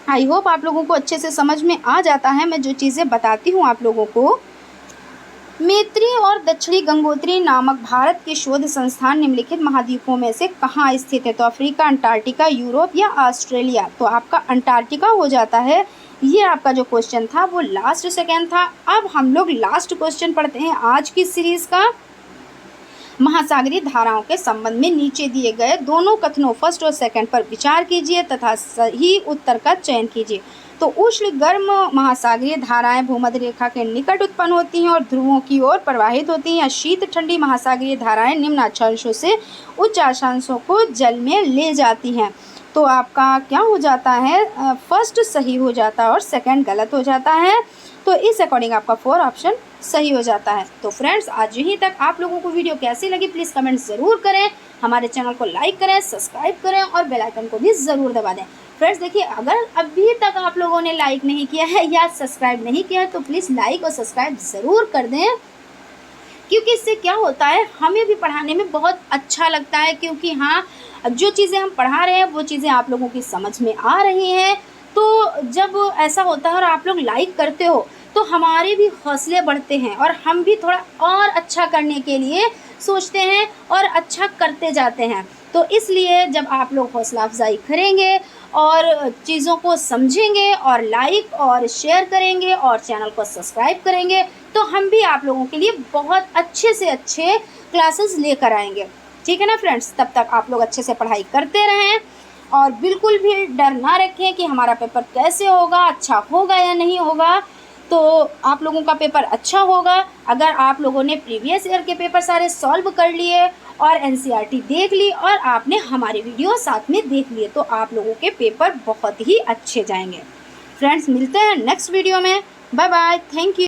आई होप आप लोगों को अच्छे से समझ में आ जाता है मैं जो चीज़ें बताती हूँ आप लोगों को। मैत्री और दक्षिणी गंगोत्री नामक भारत के शोध संस्थान निम्नलिखित महाद्वीपों में से कहाँ स्थित है? तो अफ्रीका, अंटार्कटिका, यूरोप या ऑस्ट्रेलिया? तो आपका अंटार्कटिका हो जाता है। ये आपका जो क्वेश्चन था वो लास्ट सेकेंड था। अब हम लोग लास्ट क्वेश्चन पढ़ते हैं आज की सीरीज का। महासागरीय धाराओं के संबंध में नीचे दिए गए दोनों कथनों फर्स्ट और सेकंड पर विचार कीजिए तथा सही उत्तर का चयन कीजिए। तो उष्ण गर्म महासागरीय धाराएं भूमध्य रेखा के निकट उत्पन्न होती हैं और ध्रुवों की ओर प्रवाहित होती हैं। शीत ठंडी महासागरीय धाराएं निम्न अक्षांशों से उच्च अक्षांशों को जल में ले जाती हैं। तो आपका क्या हो जाता है? फर्स्ट सही हो जाता है और सेकंड गलत हो जाता है। तो इस अकॉर्डिंग आपका 4 ऑप्शन सही हो जाता है। तो फ्रेंड्स आज यहीं तक। आप लोगों को वीडियो कैसी लगी प्लीज़ कमेंट ज़रूर करें, हमारे चैनल को लाइक करें, सब्सक्राइब करें और बेल आइकन को भी ज़रूर दबा दें। फ्रेंड्स देखिए अगर अभी तक आप लोगों ने लाइक नहीं किया है या सब्सक्राइब नहीं किया है तो प्लीज़ लाइक और सब्सक्राइब ज़रूर कर दें, क्योंकि इससे क्या होता है हमें भी पढ़ाने में बहुत अच्छा लगता है। क्योंकि हाँ जो चीज़ें हम पढ़ा रहे हैं वो चीज़ें आप लोगों की समझ में आ रही हैं। तो जब ऐसा होता है और आप लोग लाइक करते हो तो हमारे भी हौसले बढ़ते हैं और हम भी थोड़ा और अच्छा करने के लिए सोचते हैं और अच्छा करते जाते हैं। तो इसलिए जब आप लोग हौसला अफजाई करेंगे और चीज़ों को समझेंगे और लाइक और शेयर करेंगे और चैनल को सब्सक्राइब करेंगे तो हम भी आप लोगों के लिए बहुत अच्छे से अच्छे क्लासेस लेकर आएंगे। ठीक है ना फ्रेंड्स, तब तक आप लोग अच्छे से पढ़ाई करते रहें और बिल्कुल भी डर ना रखें कि हमारा पेपर कैसे होगा, अच्छा होगा या नहीं होगा। तो आप लोगों का पेपर अच्छा होगा अगर आप लोगों ने प्रीवियस ईयर के पेपर सारे सॉल्व कर लिए और एनसीईआरटी देख ली और आपने हमारे वीडियो साथ में देख लिए, तो आप लोगों के पेपर बहुत ही अच्छे जाएंगे। फ्रेंड्स मिलते हैं नेक्स्ट वीडियो में। Bye bye, thank you.